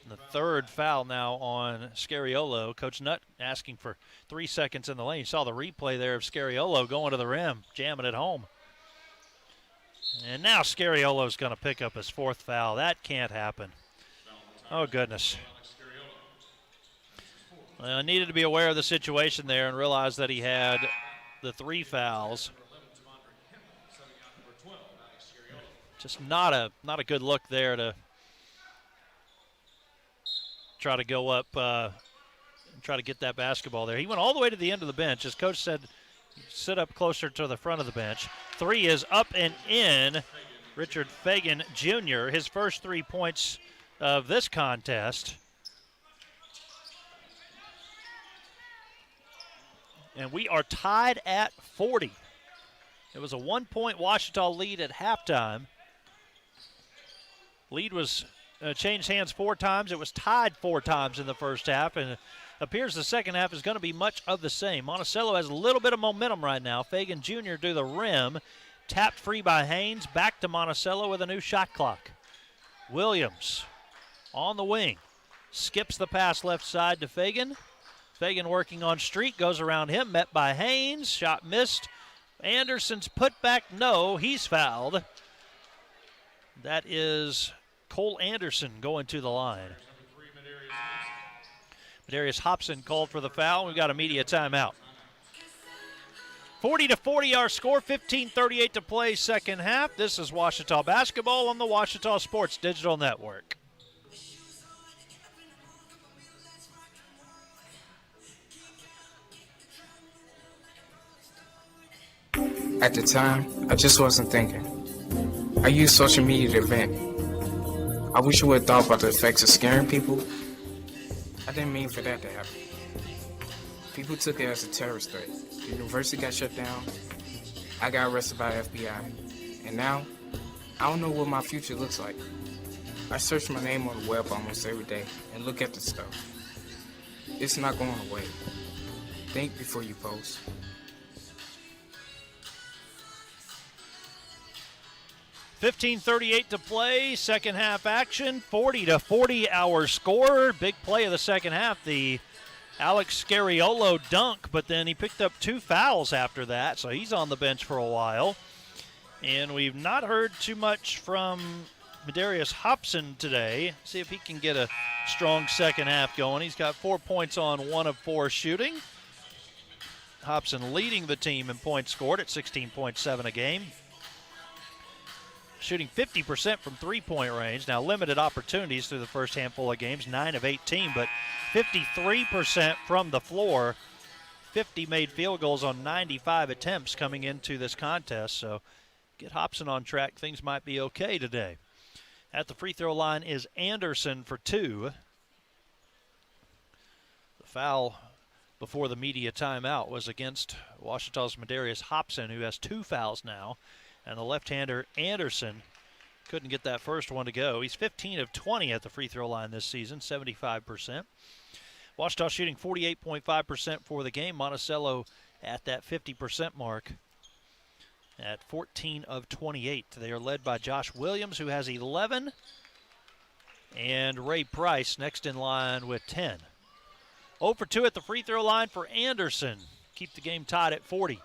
The third foul now on Scariolo. Coach Nutt asking for 3 seconds in the lane. You saw the replay there of Scariolo going to the rim, jamming it home. And now Scariolo's going to pick up his 4th foul. That can't happen. Oh, goodness. Well, I needed to be aware of the situation there and realize that he had the 3 fouls. Just not a good look there to try to go up and try to get that basketball there. He went all the way to the end of the bench. As coach said, sit up closer to the front of the bench. 3 is up and in. Richard Fagan Jr., his first 3 points of this contest. And we are tied at 40. It was a 1-point Ouachita lead at halftime. Lead was changed hands 4 times. It was tied 4 times in the first half, and it appears the second half is going to be much of the same. Monticello has a little bit of momentum right now. Fagan Jr. to the rim. Tapped free by Haynes. Back to Monticello with a new shot clock. Williams on the wing. Skips the pass left side to Fagan. Fagan working on Street. Goes around him. Met by Haynes. Shot missed. Anderson's put back. No, he's fouled. That is Cole Anderson going to the line. Medarius Hobson called for the foul. We've got a media timeout. 40-40 our score, 15:38 to play second half. This is Ouachita basketball on the Ouachita Sports Digital Network. At the time, I just wasn't thinking. I used social media to vent. I wish I would have thought about the effects of scaring people. I didn't mean for that to happen. People took it as a terrorist threat. The university got shut down. I got arrested by the FBI. And now, I don't know what my future looks like. I search my name on the web almost every day and look at the stuff. It's not going away. Think before you post. 15:38 to play, second half action, 40-40 our score. Big play of the second half, the Alex Scariolo dunk, but then he picked up 2 fouls after that, so he's on the bench for a while. And we've not heard too much from Medarius Hobson today. See if he can get a strong second half going. He's got 4 points on 1 of 4 shooting. Hobson leading the team in points scored at 16.7 a game. Shooting 50% from three-point range. Now limited opportunities through the first handful of games, 9 of 18, but 53% from the floor. 50 made field goals on 95 attempts coming into this contest. So get Hobson on track. Things might be okay today. At the free throw line is Anderson for 2. The foul before the media timeout was against Ouachita's Medarius Hobson, who has 2 fouls now. And the left-hander Anderson couldn't get that first one to go. He's 15 of 20 at the free throw line this season, 75%. Ouachita shooting 48.5% for the game. Monticello at that 50% mark at 14 of 28. They are led by Josh Williams, who has 11, and Ray Price next in line with 10. 0 for 2 at the free throw line for Anderson. Keep the game tied at 40.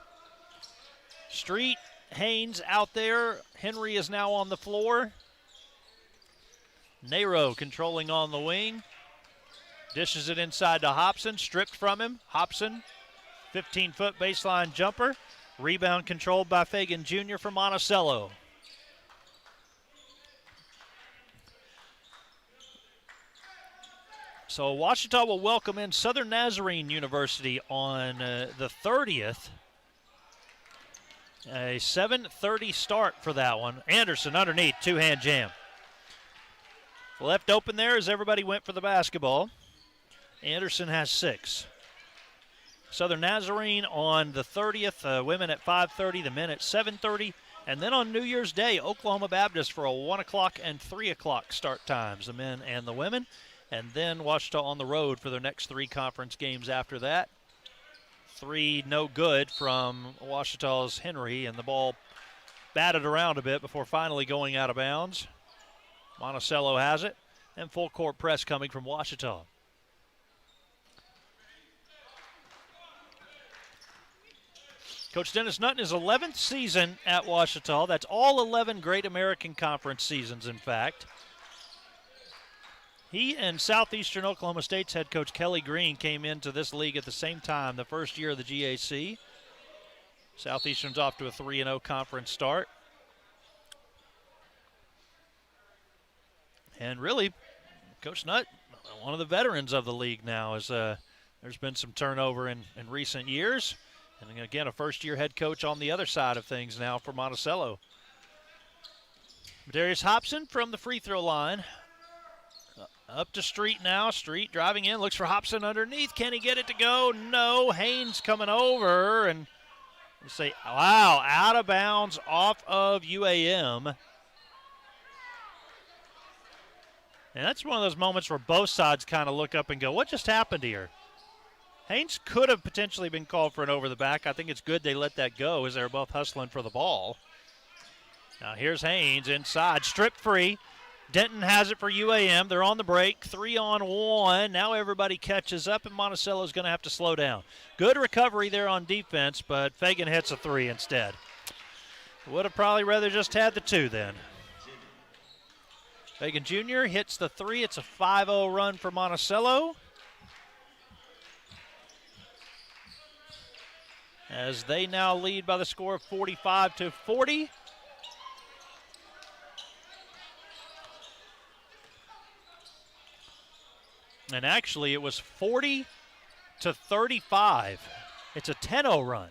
Street, Haynes out there. Henry is now on the floor. Nero controlling on the wing. Dishes it inside to Hobson. Stripped from him. Hobson, 15-foot baseline jumper. Rebound controlled by Fagan Jr. for Monticello. So Ouachita will welcome in Southern Nazarene University on the 30th. A 7:30 start for that one. Anderson underneath, two-hand jam. Left open there as everybody went for the basketball. Anderson has 6. Southern Nazarene on the 30th, women at 5:30, the men at 7:30. And then on New Year's Day, Oklahoma Baptist for a 1 o'clock and 3 o'clock start times, the men and the women. And then Ouachita on the road for their next 3 conference games after that. 3 no good from Ouachita's Henry, and the ball batted around a bit before finally going out of bounds. Monticello has it, and full court press coming from Ouachita. Coach Dennis Nutton, his 11th season at Ouachita. That's all 11 Great American Conference seasons, in fact. He and Southeastern Oklahoma State's head coach Kelly Green came into this league at the same time, the first year of the GAC. Southeastern's off to a 3-0 conference start. And really, Coach Nutt, one of the veterans of the league now, as there's been some turnover in recent years. And again, a first-year head coach on the other side of things now for Monticello. Medarius Hobson from the free throw line. Up to Street now. Street driving in, looks for Hobson underneath. Can he get it to go? No. Haynes coming over, and we say, wow, out of bounds off of UAM. And that's one of those moments where both sides kind of look up and go, what just happened here? Haynes could have potentially been called for an over the back. I think it's good they let that go as they're both hustling for the ball. Now here's Haynes inside, stripped free. Denton has it for UAM. They're on the break, 3-on-1. Now everybody catches up, and Monticello's going to have to slow down. Good recovery there on defense, but Fagan hits a 3 instead. Would have probably rather just had the 2 then. Fagan Jr. hits the 3. It's a 5-0 run for Monticello, as they now lead by the score of 45-40. And actually, it was 40-35. It's a 10-0 run.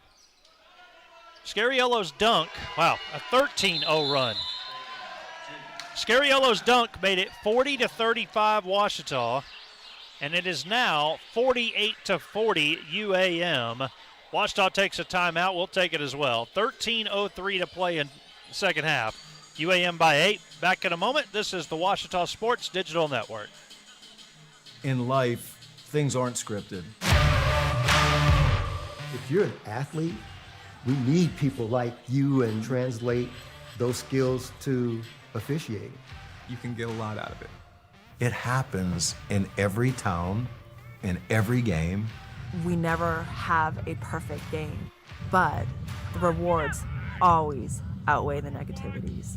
Scariello's dunk, wow, a 13-0 run. Scariello's dunk made it 40-35 Ouachita, and it is now 48-40 UAM. Ouachita takes a timeout. We'll take it as well. 13:03 to play in the second half. UAM by 8. Back in a moment. This is the Ouachita Sports Digital Network. In life, things aren't scripted. If you're an athlete, we need people like you and translate those skills to officiating. You can get a lot out of it. It happens in every town, in every game. We never have a perfect game, but the rewards always outweigh the negativities.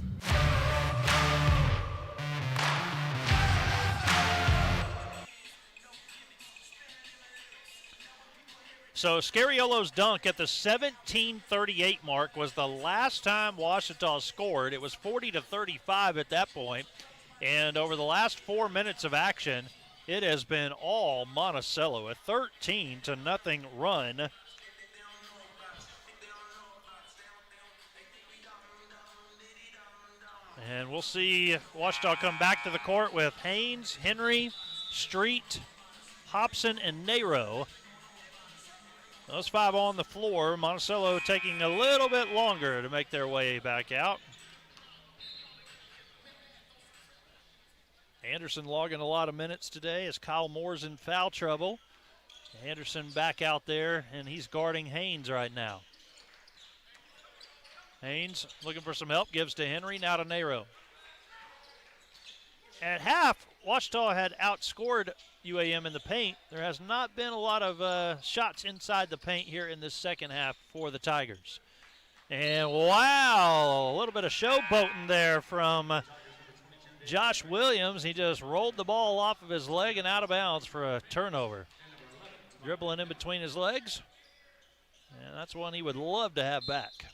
So Scariolo's dunk at the 17:38 mark was the last time Ouachita scored. It was 40-35 at that point. And over the last 4 minutes of action, it has been all Monticello, a 13-0 run. And we'll see Ouachita come back to the court with Haynes, Henry, Street, Hobson, and Nero. Those 5 on the floor. Monticello taking a little bit longer to make their way back out. Anderson logging a lot of minutes today as Kyle Moore's in foul trouble. Anderson back out there, and he's guarding Haynes right now. Haynes looking for some help, gives to Henry, now to Nero. At half, Ouachita had outscored UAM in the paint. There has not been a lot of shots inside the paint here in this second half for the Tigers. And wow, a little bit of showboating there from Josh Williams. He just rolled the ball off of his leg and out of bounds for a turnover. Dribbling in between his legs. And that's one he would love to have back.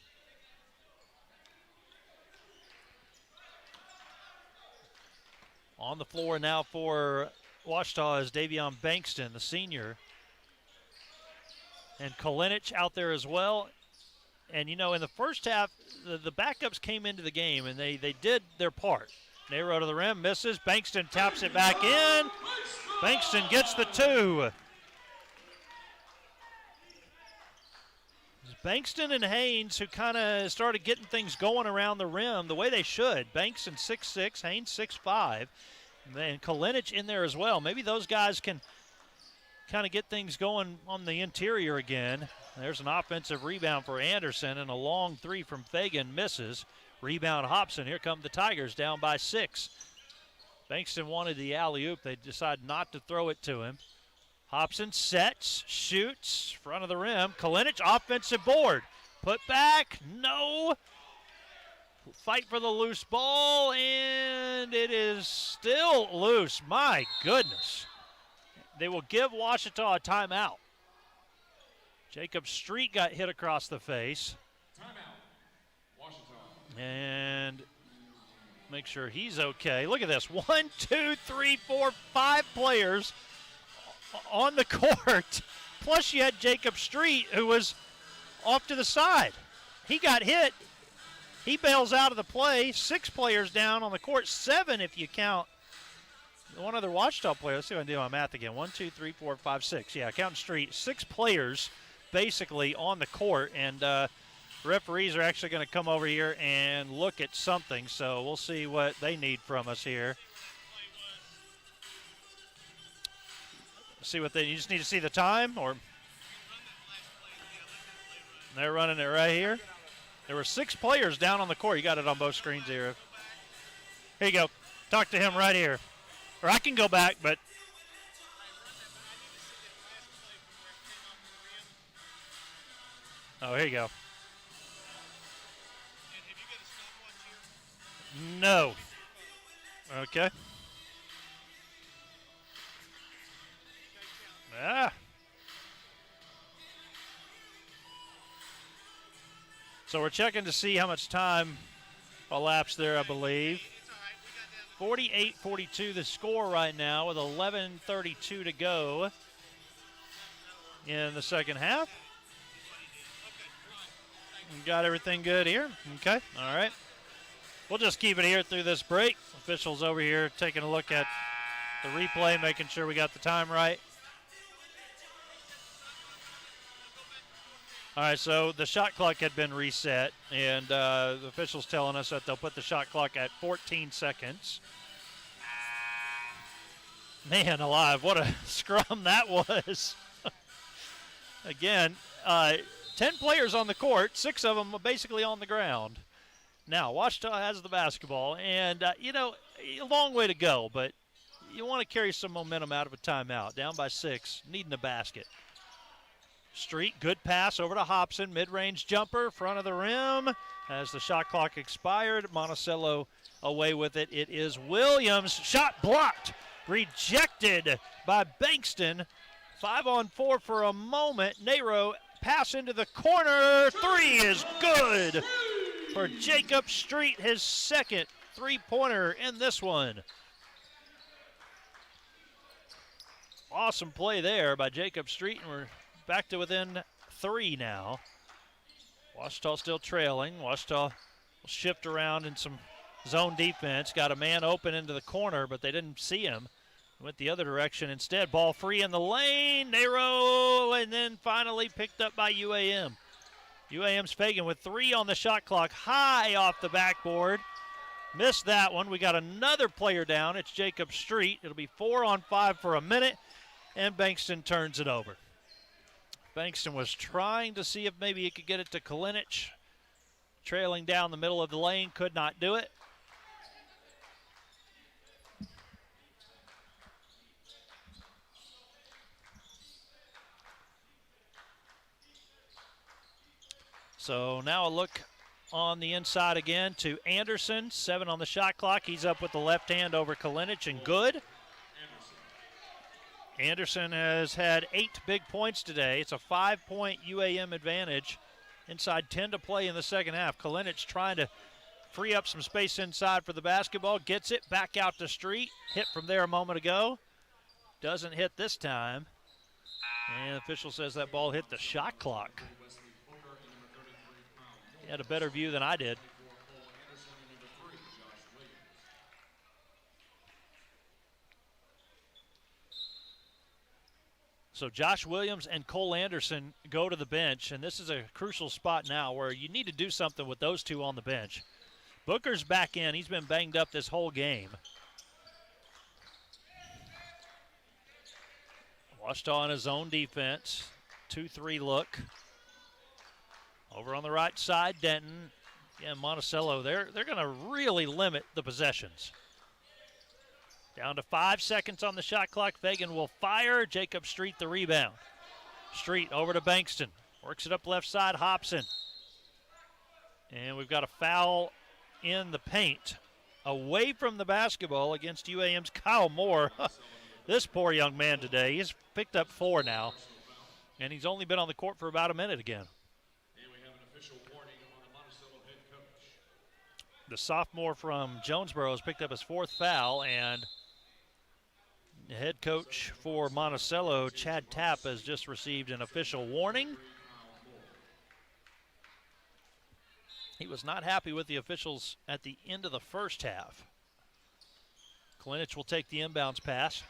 On the floor now for Ouachita is Davion Bankston, the senior. And Kalinic out there as well. And, you know, in the first half, the backups came into the game, and they did their part. Nero to the rim, misses. Bankston taps it back in. Bankston gets the 2. Bankston and Haynes, who kind of started getting things going around the rim the way they should. Bankston 6'6", Haynes 6'5", and Kalinic in there as well. Maybe those guys can kind of get things going on the interior again. There's an offensive rebound for Anderson, and a long 3 from Fagan misses. Rebound Hobson. Here come the Tigers down by 6. Bankston wanted the alley-oop. They decided not to throw it to him. Hobson sets, shoots, front of the rim. Kalinic, offensive board. Put back, no. Fight for the loose ball, and it is still loose. My goodness. They will give Ouachita a timeout. Jacob Street got hit across the face. Timeout, Ouachita. And make sure he's okay. Look at this. 1, 2, 3, 4, 5 players on the court. Plus you had Jacob Street, who was off to the side. He got hit. He bails out of the play. 6 players down on the court. 7 if you count one other Ouachita player. Let's see if I can do my math again. 1, 2, 3, 4, 5, 6. Yeah, counting Street. 6 players basically on the court. And referees are actually going to come over here and look at something. So we'll see what they need from us here. See what you just need to see the time, or they're running it right here. There were 6 players down on the court. You got it on both screens here. Here you go. Talk to him right here. Or I can go back, but oh, here you go. No. Okay. Ah. So we're checking to see how much time elapsed there, I believe. 48-42 the score right now with 11:32 to go in the second half. We got everything good here? Okay, all right. We'll just keep it here through this break. Officials over here taking a look at the replay, making sure we got the time right. All right, so the shot clock had been reset, and the officials telling us that they'll put the shot clock at 14 seconds. Man alive, what a scrum that was. Again, 10 players on the court, 6 of them are basically on the ground. Now, Ouachita has the basketball, and, you know, a long way to go, but you want to carry some momentum out of a timeout. Down by 6, needing a basket. Street, good pass over to Hobson. Mid-range jumper, front of the rim. As the shot clock expired, Monticello away with it. It is Williams. Shot blocked. Rejected by Bankston. 5-on-4 for a moment. Nero pass into the corner. 3 is good for Jacob Street, his second three-pointer in this one. Awesome play there by Jacob Street, and we're back to within 3 now. Ouachita still trailing. Ouachita will shift around in some zone defense. Got a man open into the corner, but they didn't see him. Went the other direction instead. Ball free in the lane. Nero, and then finally picked up by UAM. UAM's Fagan with 3 on the shot clock, high off the backboard. Missed that one. We got another player down. It's Jacob Street. It'll be 4-on-5 for a minute, and Bankston turns it over. Bankston was trying to see if maybe he could get it to Kalinich. Trailing down the middle of the lane, could not do it. So now a look on the inside again to Anderson. 7 on the shot clock. He's up with the left hand over Kalinich, and good. Anderson has had 8 big points today. It's a 5-point UAM advantage. Inside 10 to play in the second half. Kalinich trying to free up some space inside for the basketball. Gets it back out to Street. Hit from there a moment ago. Doesn't hit this time. And the official says that ball hit the shot clock. He had a better view than I did. So Josh Williams and Cole Anderson go to the bench, and this is a crucial spot now where you need to do something with those two on the bench. Booker's back in. He's been banged up this whole game. Ouachita on his own defense. 2-3 look. Over on the right side, Denton. Yeah, Monticello, they're going to really limit the possessions. Down to 5 seconds on the shot clock. Fagan will fire. Jacob Street the rebound. Street over to Bankston. Works it up left side, Hobson. And we've got a foul in the paint. Away from the basketball against UAM's Kyle Moore. This poor young man today, he's picked up 4 now. And he's only been on the court for about a minute again. The sophomore from Jonesboro has picked up his 4th foul, and the head coach for Monticello, Chad Tapp, has just received an official warning. He was not happy with the officials at the end of the first half. Kalinich will take the inbounds pass.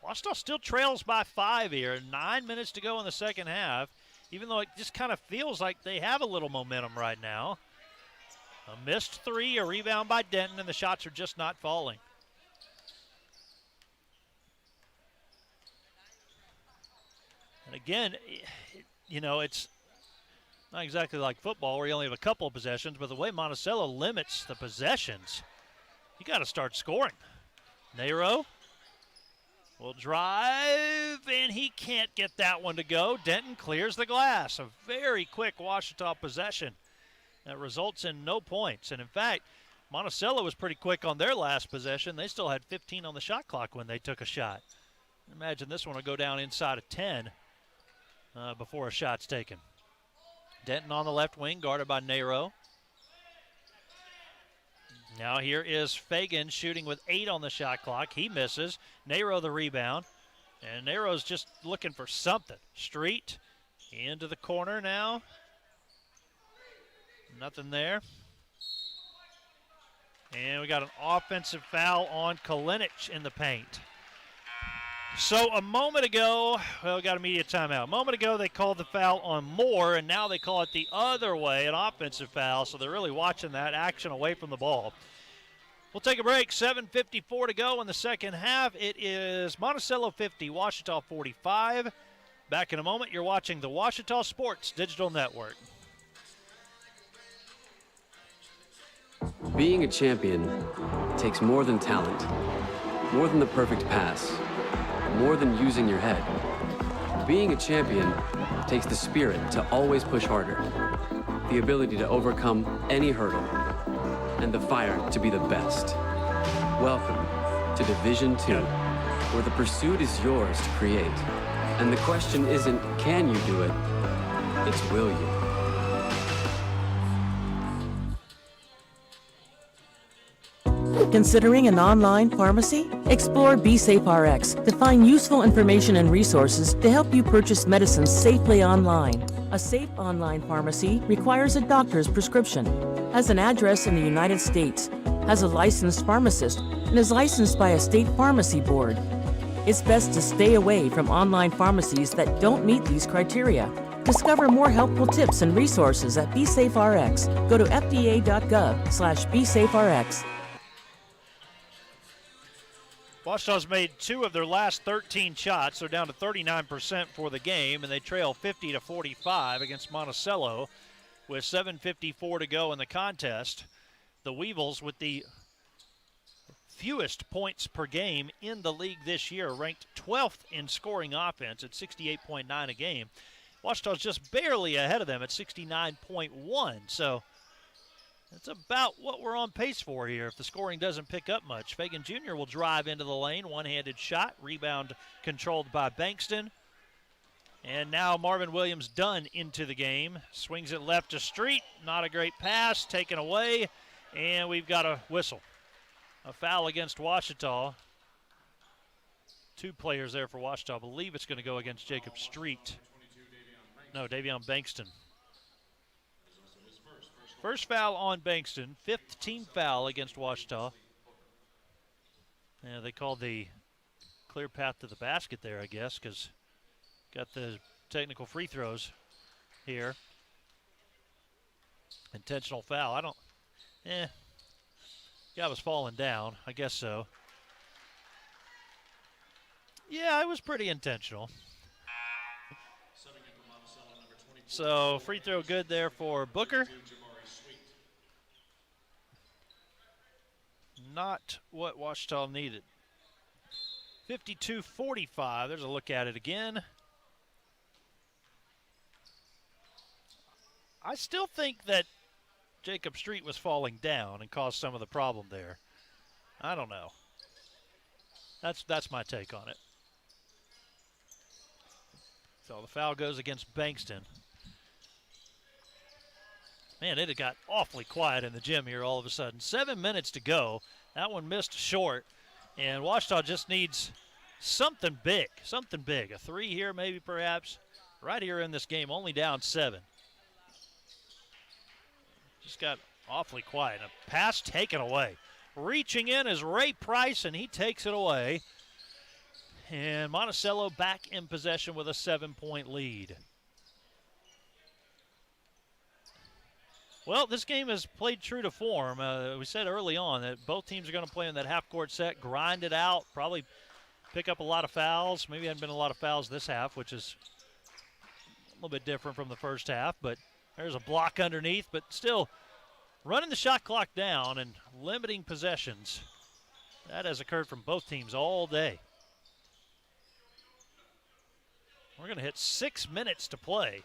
Ouachita still trails by 5 here. 9 minutes to go in the second half, even though it just kind of feels like they have a little momentum right now. A missed 3, a rebound by Denton, and the shots are just not falling. And again, you know, it's not exactly like football where you only have a couple of possessions, but the way Monticello limits the possessions, you got to start scoring. Nero will drive, and he can't get that one to go. Denton clears the glass. A very quick Ouachita possession that results in no points. And in fact, Monticello was pretty quick on their last possession. They still had 15 on the shot clock when they took a shot. Imagine this one will go down inside of 10 before a shot's taken. Denton on the left wing, guarded by Nero. Now here is Fagan shooting with 8 on the shot clock. He misses. Nero the rebound. And Nero's just looking for something. Street into the corner now. Nothing there. And we got an offensive foul on Kalinich in the paint. So a moment ago, well, we got a media timeout. A moment ago, they called the foul on Moore, and now they call it the other way, an offensive foul. So they're really watching that action away from the ball. We'll take a break. 7:54 to go in the second half. It is Monticello 50, Ouachita 45. Back in a moment. You're watching the Ouachita Sports Digital Network. Being a champion takes more than talent, more than the perfect pass, more than using your head. Being a champion takes the spirit to always push harder, the ability to overcome any hurdle, and the fire to be the best. Welcome to Division II. where the pursuit is yours to create. And the question isn't, can you do it? It's, will you? Considering an online pharmacy? Explore BeSafeRx to find useful information and resources to help you purchase medicines safely online. A safe online pharmacy requires a doctor's prescription, has an address in the United States, has a licensed pharmacist, and is licensed by a state pharmacy board. It's best to stay away from online pharmacies that don't meet these criteria. Discover more helpful tips and resources at BeSafeRx. Go to fda.gov/BeSafeRx. Washita's made 2 of their last 13 shots. They're down to 39% for the game, and they trail 50-45 against Monticello with 7:54 to go in the contest. The Weevils, with the fewest points per game in the league this year, ranked 12th in scoring offense at 68.9 a game. Washita's just barely ahead of them at 69.1, so that's about what we're on pace for here if the scoring doesn't pick up much. Fagan Jr. will drive into the lane, one-handed shot, rebound controlled by Bankston. And now Marvin Williams Dunn into the game. Swings it left to Street, not a great pass, taken away, and we've got a whistle. A foul against Washita. 2 players there for Washita. I believe it's going to go against Jacob Street. No, Davion Bankston. First foul on Bankston, 5th team foul against Washita. Yeah, they called the clear path to the basket there, I guess, because got the technical free throws here. Intentional foul. Guy was falling down. I guess so. Yeah, it was pretty intentional. So free throw good there for Booker. Not what Washita needed. 52-45. There's a look at it again. I still think that Jacob Street was falling down and caused some of the problem there. I don't know. That's my take on it. So the foul goes against Bankston. Man, it had got awfully quiet in the gym here all of a sudden. 7 minutes to go. That one missed short. And Washita just needs something big. Something big. A 3 here maybe perhaps. Right here in this game, only down 7. Just got awfully quiet. A pass taken away. Reaching in is Ray Price, and he takes it away. And Monticello back in possession with a 7-point lead. Well, this game has played true to form. We said early on that both teams are going to play in that half-court set, grind it out, probably pick up a lot of fouls. Maybe hadn't been a lot of fouls this half, which is a little bit different from the first half. But there's a block underneath, but still running the shot clock down and limiting possessions. That has occurred from both teams all day. We're going to hit 6 minutes to play.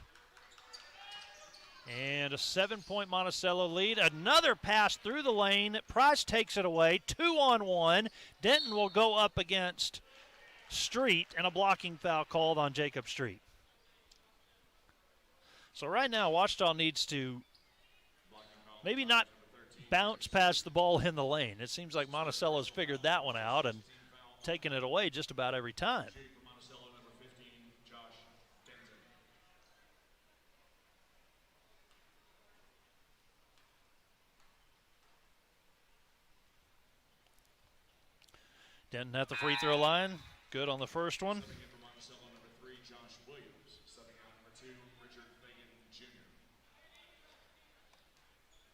And a 7-point Monticello lead. Another pass through the lane. Price takes it away. 2-on-1. Denton will go up against Street, and a blocking foul called on Jacob Street. So right now, Washita needs to maybe not bounce past the ball in the lane. It seems like Monticello's figured that one out and taken it away just about every time. Denton at the free throw line. Good on the first one.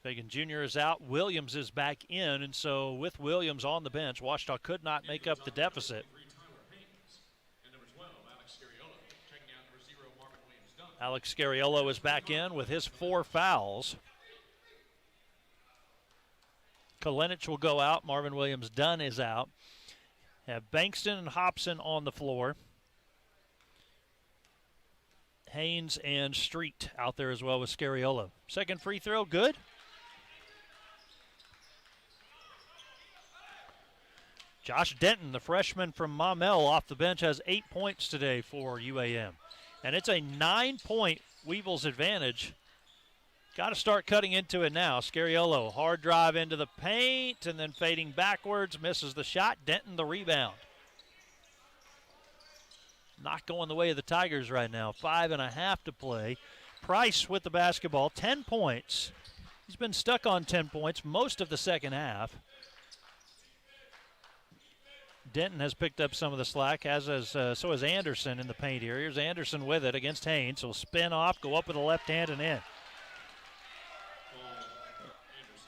Fagan Jr. is out. Williams is back in, and so with Williams on the bench, Washita could not make up the deficit. Alex Scariolo is back in with his 4 fouls. Kalenich will go out. Marvin Williams Dunn is out. Have Bankston and Hobson on the floor. Haynes and Street out there as well with Scariolo. Second free throw, good. Josh Denton, the freshman from Maumelle, off the bench, has 8 points today for UAM. And it's a 9-point Weevils advantage. Got to start cutting into it now. Scariolo, hard drive into the paint and then fading backwards, misses the shot. Denton the rebound. Not going the way of the Tigers right now. 5.5 to play. Price with the basketball, 10 points. He's been stuck on 10 points most of the second half. Denton has picked up some of the slack, so has Anderson in the paint here. Here's Anderson with it against Haynes. He'll spin off, go up with the left hand and in.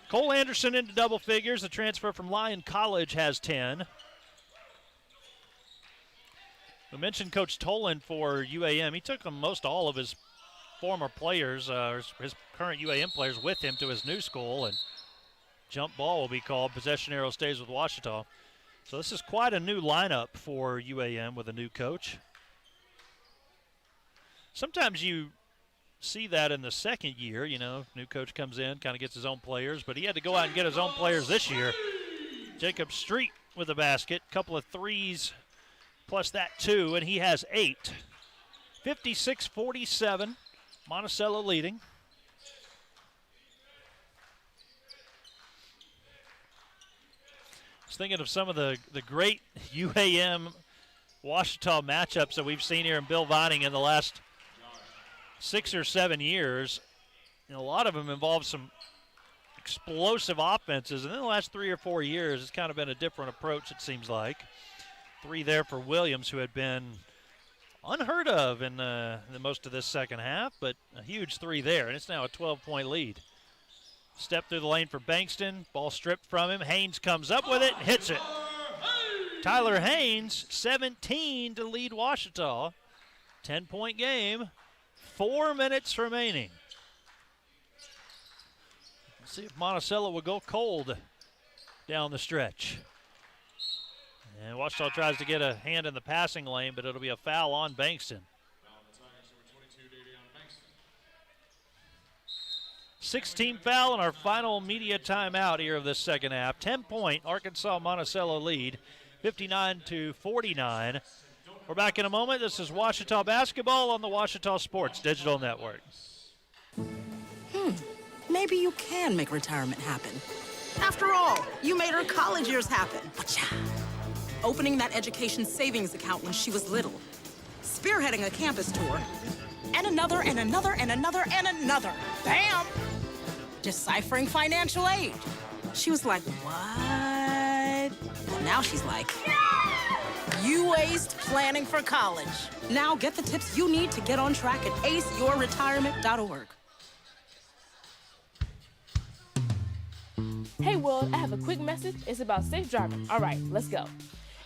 Cole Anderson into double figures. The transfer from Lyon College has 10. We mentioned Coach Tolan for UAM. He took most all of his former players, his current UAM players, with him to his new school, and jump ball will be called. Possession arrow stays with Ouachita. So this is quite a new lineup for UAM with a new coach. Sometimes you see that in the second year, new coach comes in, kind of gets his own players, but he had to go out and get his own players this year. Jacob Street with a basket, couple of threes, plus that 2, and he has 8. 56-47, Monticello leading. I was thinking of some of the great UAM Ouachita matchups that we've seen here in Bill Vining in the last 6 or 7 years. And a lot of them involve some explosive offenses. And in the last 3 or 4 years, it's kind of been a different approach, it seems like. 3 there for Williams, who had been unheard of in the most of this second half, but a huge 3 there. And it's now a 12-point lead. Step through the lane for Bankston. Ball stripped from him. Haynes comes up with it, hits it. Tyler Haynes, 17 to lead Ouachita. 10-point game. 4 minutes remaining. Let's see if Monticello will go cold down the stretch. And Ouachita tries to get a hand in the passing lane, but it'll be a foul on Bankston. 16 foul in our final media timeout here of this second half. 10-point Arkansas Monticello lead, 59-49. We're back in a moment. This is Ouachita basketball on the Ouachita Sports Digital Network. Maybe you can make retirement happen. After all, you made her college years happen. Opening that education savings account when she was little. Spearheading a campus tour. And another, and another, and another, and another. Bam! Deciphering financial aid. She was like, what? Well, now she's like, you aced planning for college. Now get the tips you need to get on track at aceyourretirement.org. Hey world, I have a quick message. It's about safe driving. All right, let's go.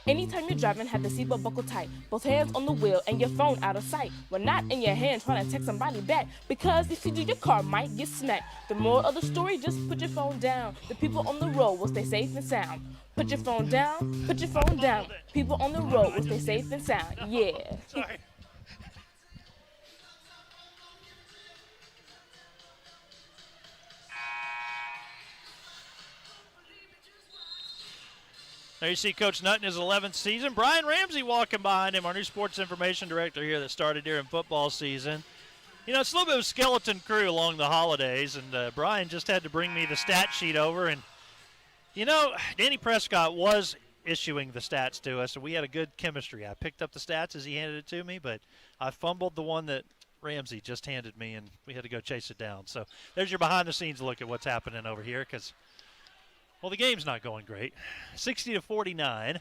Anytime you're driving, have the seatbelt buckled tight. Both hands on the wheel and your phone out of sight. When not in your hand trying to text somebody back. Because if you do, your car might get smacked. The moral of the story, just put your phone down. The people on the road will stay safe and sound. Put your phone down, put your phone down. People on the road will stay safe and sound. Yeah. Sorry. There you see Coach Nutt in his 11th season. Brian Ramsey walking behind him, our new sports information director here that started during football season. It's a little bit of a skeleton crew along the holidays, and Brian just had to bring me the stat sheet over. And, Danny Prescott was issuing the stats to us, and we had a good chemistry. I picked up the stats as he handed it to me, but I fumbled the one that Ramsey just handed me, and we had to go chase it down. So there's your behind-the-scenes look at what's happening over here, because – well, the game's not going great. 60-49.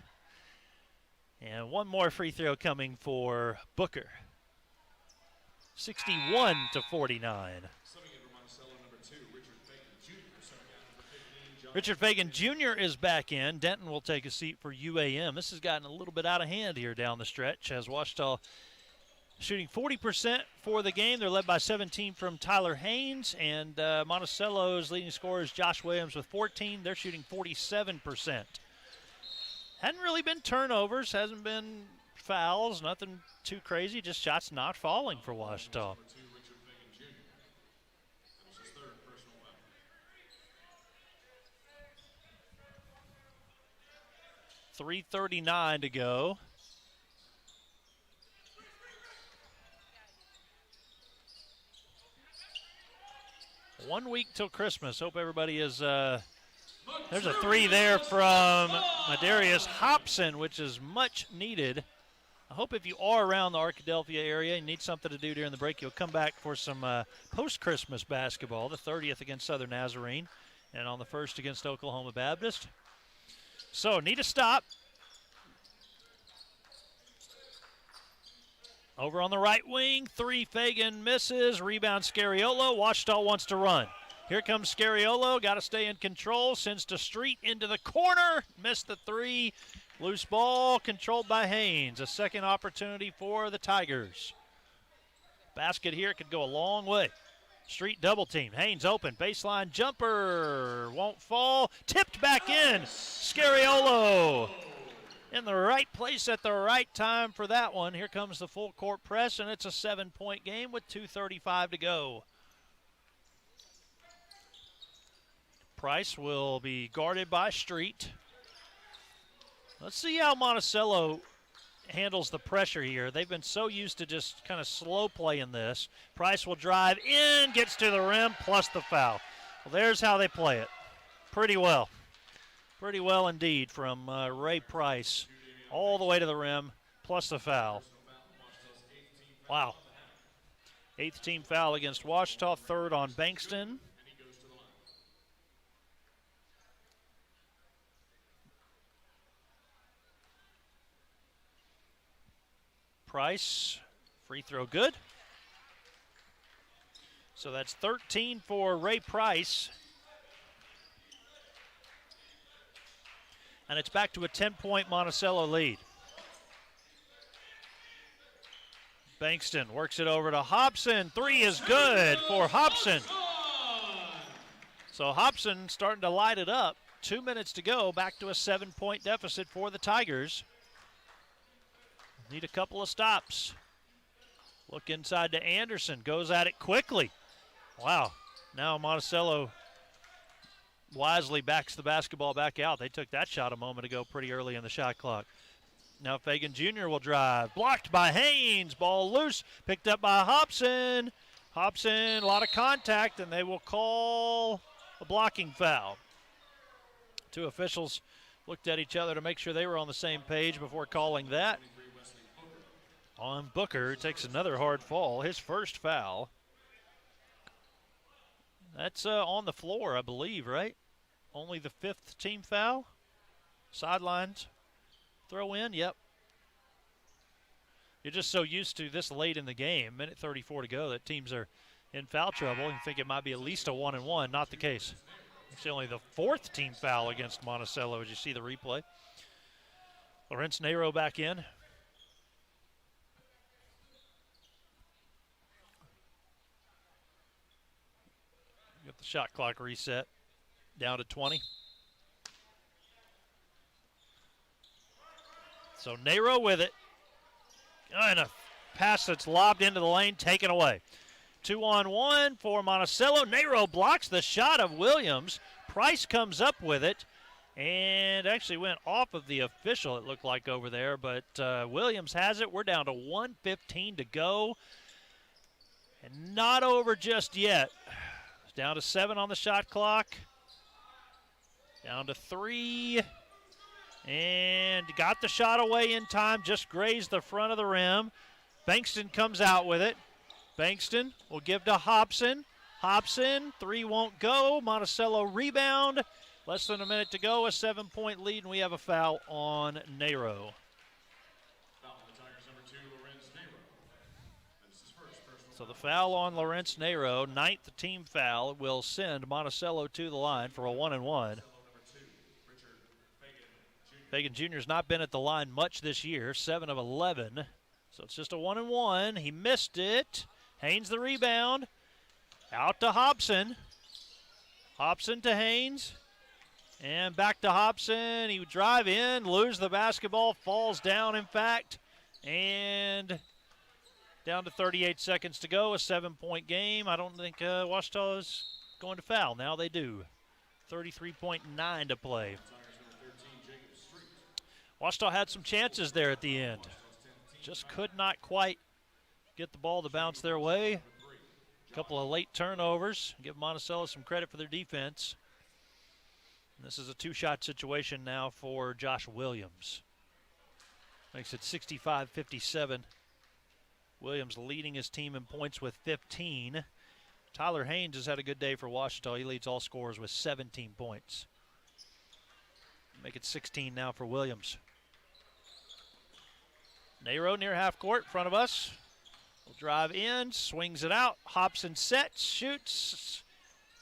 And one more free throw coming for Booker. 61-49. Richard Fagan Jr. is back in. Denton will take a seat for UAM. This has gotten a little bit out of hand here down the stretch as Ouachita shooting 40% for the game. They're led by 17 from Tyler Haynes, and Monticello's leading scorer is Josh Williams with 14. They're shooting 47%. Hadn't really been turnovers, hasn't been fouls, nothing too crazy, just shots not falling for Ouachita. 3:39 to go. One week till Christmas. Hope everybody is. There's a three there from Madarius Hobson, which is much needed. I hope if you are around the Arkadelphia area and need something to do during the break, you'll come back for some post-Christmas basketball, the 30th against Southern Nazarene and on the 1st against Oklahoma Baptist. So, need a stop. Over on the right wing, three, Fagan misses. Rebound, Scariolo. Washita wants to run. Here comes Scariolo. Got to stay in control. Sends to Street into the corner. Missed the three. Loose ball controlled by Haynes. A second opportunity for the Tigers. Basket here could go a long way. Street double team. Haynes open. Baseline jumper. Won't fall. Tipped back in. Scariolo in the right place at the right time for that one. Here comes the full court press, and it's a 7-point game with 2:35 to go. Price will be guarded by Street. Let's see how Monticello handles the pressure here. They've been so used to just kind of slow playing this. Price will drive in, gets to the rim, plus the foul. Well, there's how they play it. Pretty well. Pretty well indeed from Ray Price. All the way to the rim, plus the foul. Wow. 8th team foul against Washita, 3rd on Bankston. Price, free throw good. So that's 13 for Ray Price. And it's back to a 10-point Monticello lead. Bankston works it over to Hobson. Three is good for Hobson. So Hobson starting to light it up. 2 minutes to go, back to a 7-point deficit for the Tigers. Need a couple of stops. Look inside to Anderson. Goes at it quickly. Wow. Now Monticello wisely backs the basketball back out. They took that shot a moment ago pretty early in the shot clock. Now Fagan Jr. will drive. Blocked by Haynes. Ball loose. Picked up by Hobson. Hobson, a lot of contact, and they will call a blocking foul. Two officials looked at each other to make sure they were on the same page before calling that. On Booker, takes another hard fall, his first foul. That's on the floor, I believe, right? Only the 5th team foul. Sidelines, throw in, yep. You're just so used to this late in the game, minute 34 to go, that teams are in foul trouble. You think it might be at least a 1-and-1, not the case. It's only the 4th team foul against Monticello as you see the replay. Lawrence Nero back in. Got the shot clock reset down to 20. So Nero with it. And a pass that's lobbed into the lane, taken away. 2-on-1 for Monticello. Nero blocks the shot of Williams. Price comes up with it and actually went off of the official, it looked like, over there. But Williams has it. We're down to 1:15 to go. And not over just yet. Down to 7 on the shot clock. Down to 3. And got the shot away in time. Just grazed the front of the rim. Bankston comes out with it. Bankston will give to Hobson. Hobson, 3 won't go. Monticello rebound. Less than a minute to go. A 7-point lead, and we have a foul on Nero. So the foul on Lawrence Nero, 9th team foul, will send Monticello to the line for a 1-and-1. Fagan Jr. has not been at the line much this year, 7 of 11. So it's just a 1-and-1. He missed it. Haynes the rebound. Out to Hobson. Hobson to Haynes. And back to Hobson. He would drive in, lose the basketball, falls down, in fact. And down to 38 seconds to go, a 7-point game. I don't think Washita is going to foul. Now they do. 33.9 to play. Washita had some chances there at the end. Just could not quite get the ball to bounce their way. A couple of late turnovers. Give Monticello some credit for their defense. And this is a two-shot situation now for Josh Williams. Makes it 65-57. Williams leading his team in points with 15. Tyler Haynes has had a good day for Washita. He leads all scorers with 17 points. Make it 16 now for Williams. Nero near half court in front of us. Will drive in, swings it out, hops and sets, shoots.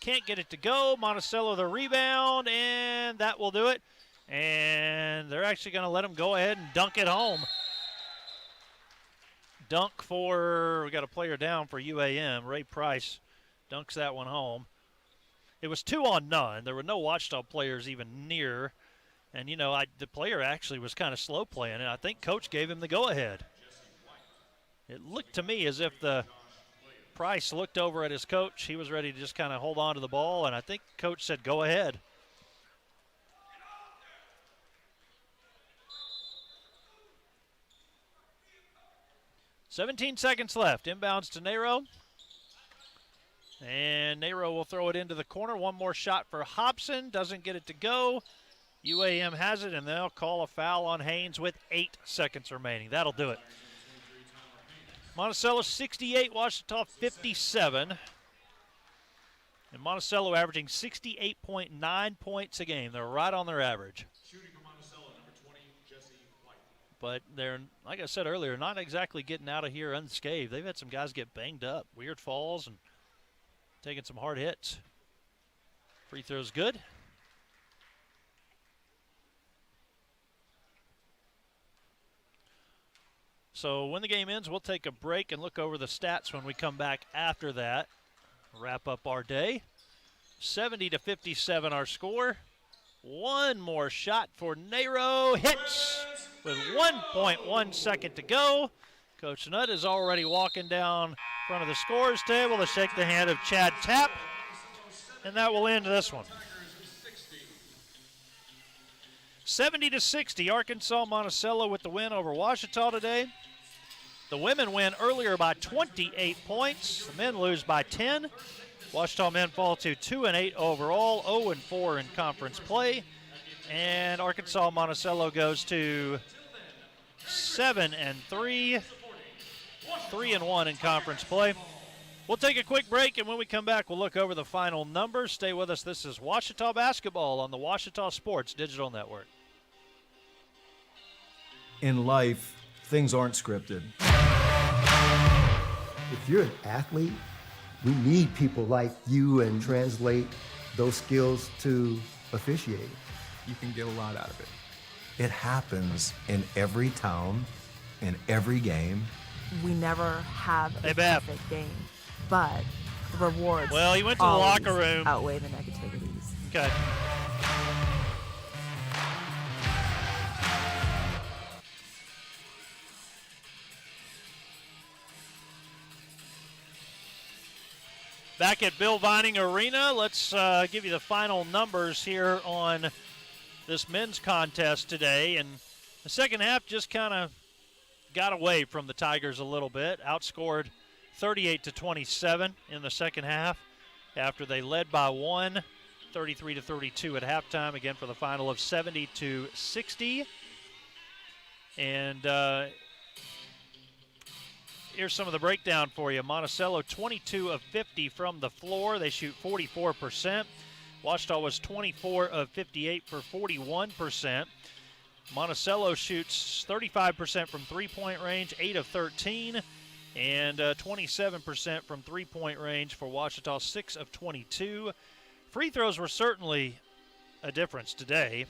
Can't get it to go. Monticello the rebound, and that will do it. And they're actually going to let him go ahead and dunk it home. Dunk for, we got a player down for UAM. Ray Price dunks that one home. It was 2-on-none. There were no Washita players even near. And, you know, the player actually was kind of slow playing, and I think Coach gave him the go-ahead. It looked to me as if the Price looked over at his coach. He was ready to just kind of hold on to the ball, and I think Coach said, go ahead. "17 seconds left. Inbounds to Nero. And Nero will throw it into the corner. One more shot for Hobson. Doesn't get it to go. UAM has it, and they'll call a foul on Haynes with 8 seconds remaining. That'll do it. Monticello 68, Washita 57. And Monticello averaging 68.9 points a game. They're right on their average. Shooting for Monticello, number 20, Jesse White. But they're, like I said earlier, not exactly getting out of here unscathed. They've had some guys get banged up, weird falls, and taking some hard hits. Free throw's good. So when the game ends, we'll take a break and look over the stats when we come back after that. Wrap up our day. 70-57 our score. One more shot for Nero. Hits with 1.1 second to go. Coach Nutt is already walking down front of the scorers table to shake the hand of Chad Tapp. And that will end this one. 70-60, Arkansas Monticello with the win over Washita today. The women win earlier by 28 points. The men lose by 10. Washita men fall to 2-8 overall, 0-4 in conference play. And Arkansas Monticello goes to 7-3, 3-1 in conference play. We'll take a quick break, and when we come back, we'll look over the final numbers. Stay with us. This is Washita Basketball on the Washita Sports Digital Network. In life, things aren't scripted. If you're an athlete, we need people like you and translate those skills to officiating. You can get a lot out of it. It happens in every town, in every game. We never have a Beth. perfect game, but the rewards Well, he went to the always locker room. outweigh the negativities. Okay. Back at Bill Vining Arena, let's give you the final numbers here on this men's contest today. And the second half just kind of got away from the Tigers a little bit. Outscored 38-27 in the second half after they led by 1, 33-32 at halftime, again for the final of 70-60. And here's some of the breakdown for you. Monticello 22 of 50 from the floor. They shoot 44%. Washita was 24 of 58 for 41%. Monticello shoots 35% from three-point range, 8 of 13, and 27% from three-point range for Washita, 6 of 22. Free throws were certainly a difference today.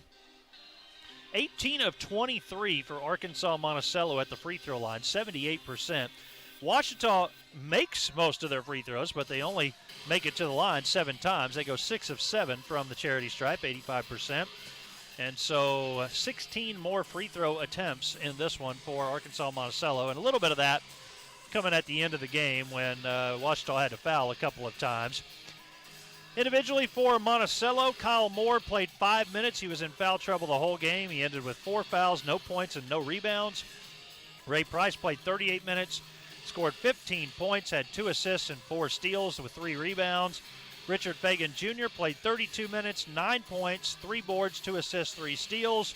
18 of 23 for Arkansas Monticello at the free throw line, 78%. Washita makes most of their free throws, but they only make it to the line 7 times. They go 6 of 7 from the charity stripe, 85%. And so 16 more free throw attempts in this one for Arkansas Monticello, and a little bit of that coming at the end of the game when Washita had to foul a couple of times. Individually for Monticello, Kyle Moore played 5 minutes. He was in foul trouble the whole game. He ended with 4 fouls, no points, and no rebounds. Ray Price played 38 minutes, scored 15 points, had 2 assists and 4 steals with 3 rebounds. Richard Fagan Jr. played 32 minutes, 9 points, 3 boards, 2 assists, 3 steals.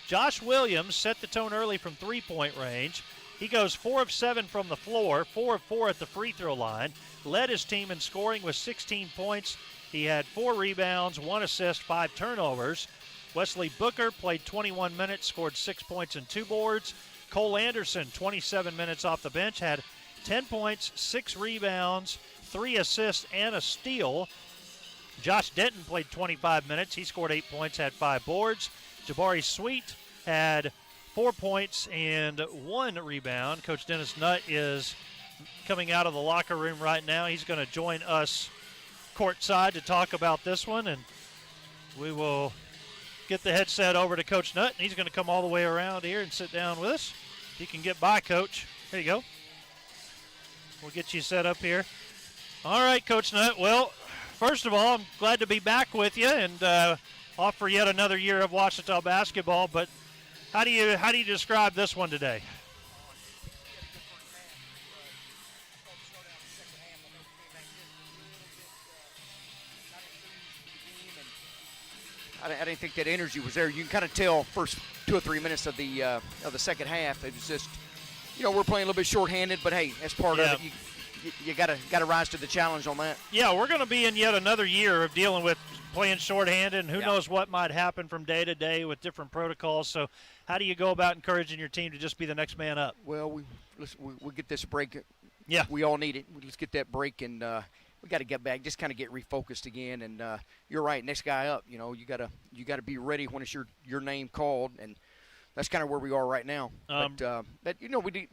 Josh Williams set the tone early from three-point range. He goes 4 of 7 from the floor, 4 of 4 at the free throw line, led his team in scoring with 16 points. He had 4 rebounds, 1 assist, 5 turnovers. Wesley Booker played 21 minutes, scored 6 points and 2 boards. Cole Anderson, 27 minutes off the bench, had 10 points, 6 rebounds, 3 assists, and a steal. Josh Denton played 25 minutes. He scored 8 points, had 5 boards. Jabari Sweet had 4 points and 1 rebound. Coach Dennis Nutt is coming out of the locker room right now. He's going to join us courtside to talk about this one, and we will get the headset over to Coach Nutt, and he's going to come all the way around here and sit down with us. He can get by, Coach. Here you go. We'll get you set up here. All right, Coach Nutt. Well, first of all, I'm glad to be back with you and off for yet another year of Ouachita basketball. But how do you describe this one today? I didn't think that energy was there. You can kind of tell first 2 or 3 minutes of the second half. It was just, we're playing a little bit shorthanded, but hey, that's part of it. You gotta rise to the challenge on that. Yeah, we're going to be in yet another year of dealing with playing shorthanded, and who knows what might happen from day to day with different protocols. So, how do you go about encouraging your team to just be the next man up? Well, we get this break. Yeah, we all need it. Let's get that break, and we got to get back, just kind of get refocused again. And you're right, next guy up. You gotta be ready when it's your name called, and that's kind of where we are right now. But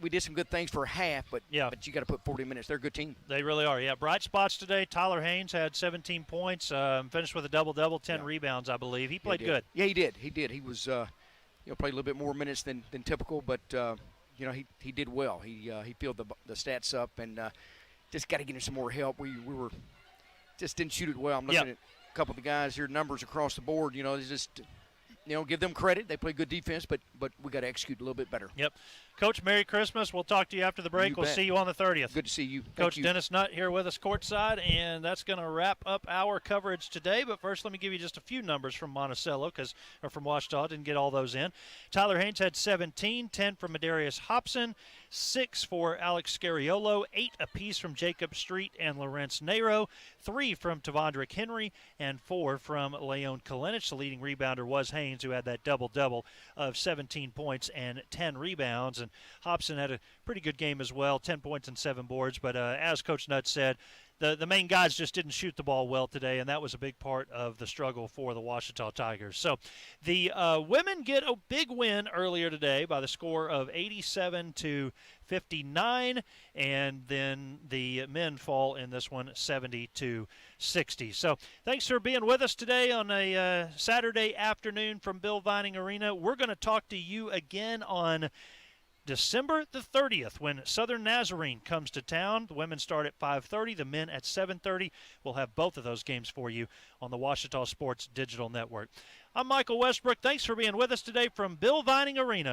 we did some good things for a half, but you got to put 40 minutes. They're a good team. They really are. Yeah, bright spots today. Tyler Haynes had 17 points, finished with a double-double, 10 rebounds, I believe. He played good. Yeah, he did. He was played a little bit more minutes than typical, but he did well. He filled the stats up, and just got to get him some more help. We were just didn't shoot it well. I'm looking at a couple of the guys here, numbers across the board. It's just. Give them credit. They play good defense, but we got to execute a little bit better. Yep. Coach, Merry Christmas. We'll talk to you after the break. We'll see you on the 30th. Good to see you. Coach Dennis Nutt here with us courtside, and that's going to wrap up our coverage today. But first, let me give you just a few numbers from Monticello, or from Ouachita. Didn't get all those in. Tyler Haynes had 17, 10 from Medarius Hobson, 6 for Alex Scariolo, 8 apiece from Jacob Street and Lawrence Nero, 3 from Tavondrick Henry, and 4 from Leon Kalinich. The leading rebounder was Haynes, who had that double-double of 17 points and 10 rebounds. And Hobson had a pretty good game as well, 10 points and 7 boards. But as Coach Nutt said, the main guys just didn't shoot the ball well today, and that was a big part of the struggle for the Ouachita Tigers. So the women get a big win earlier today by the score of 87-59, and then the men fall in this one 70-60. So thanks for being with us today on a Saturday afternoon from Bill Vining Arena. We're going to talk to you again on December the 30th, when Southern Nazarene comes to town. The women start at 5:30, the men at 7:30. We'll have both of those games for you on the Ouachita Sports Digital Network. I'm Michael Westbrook. Thanks for being with us today from Bill Vining Arena.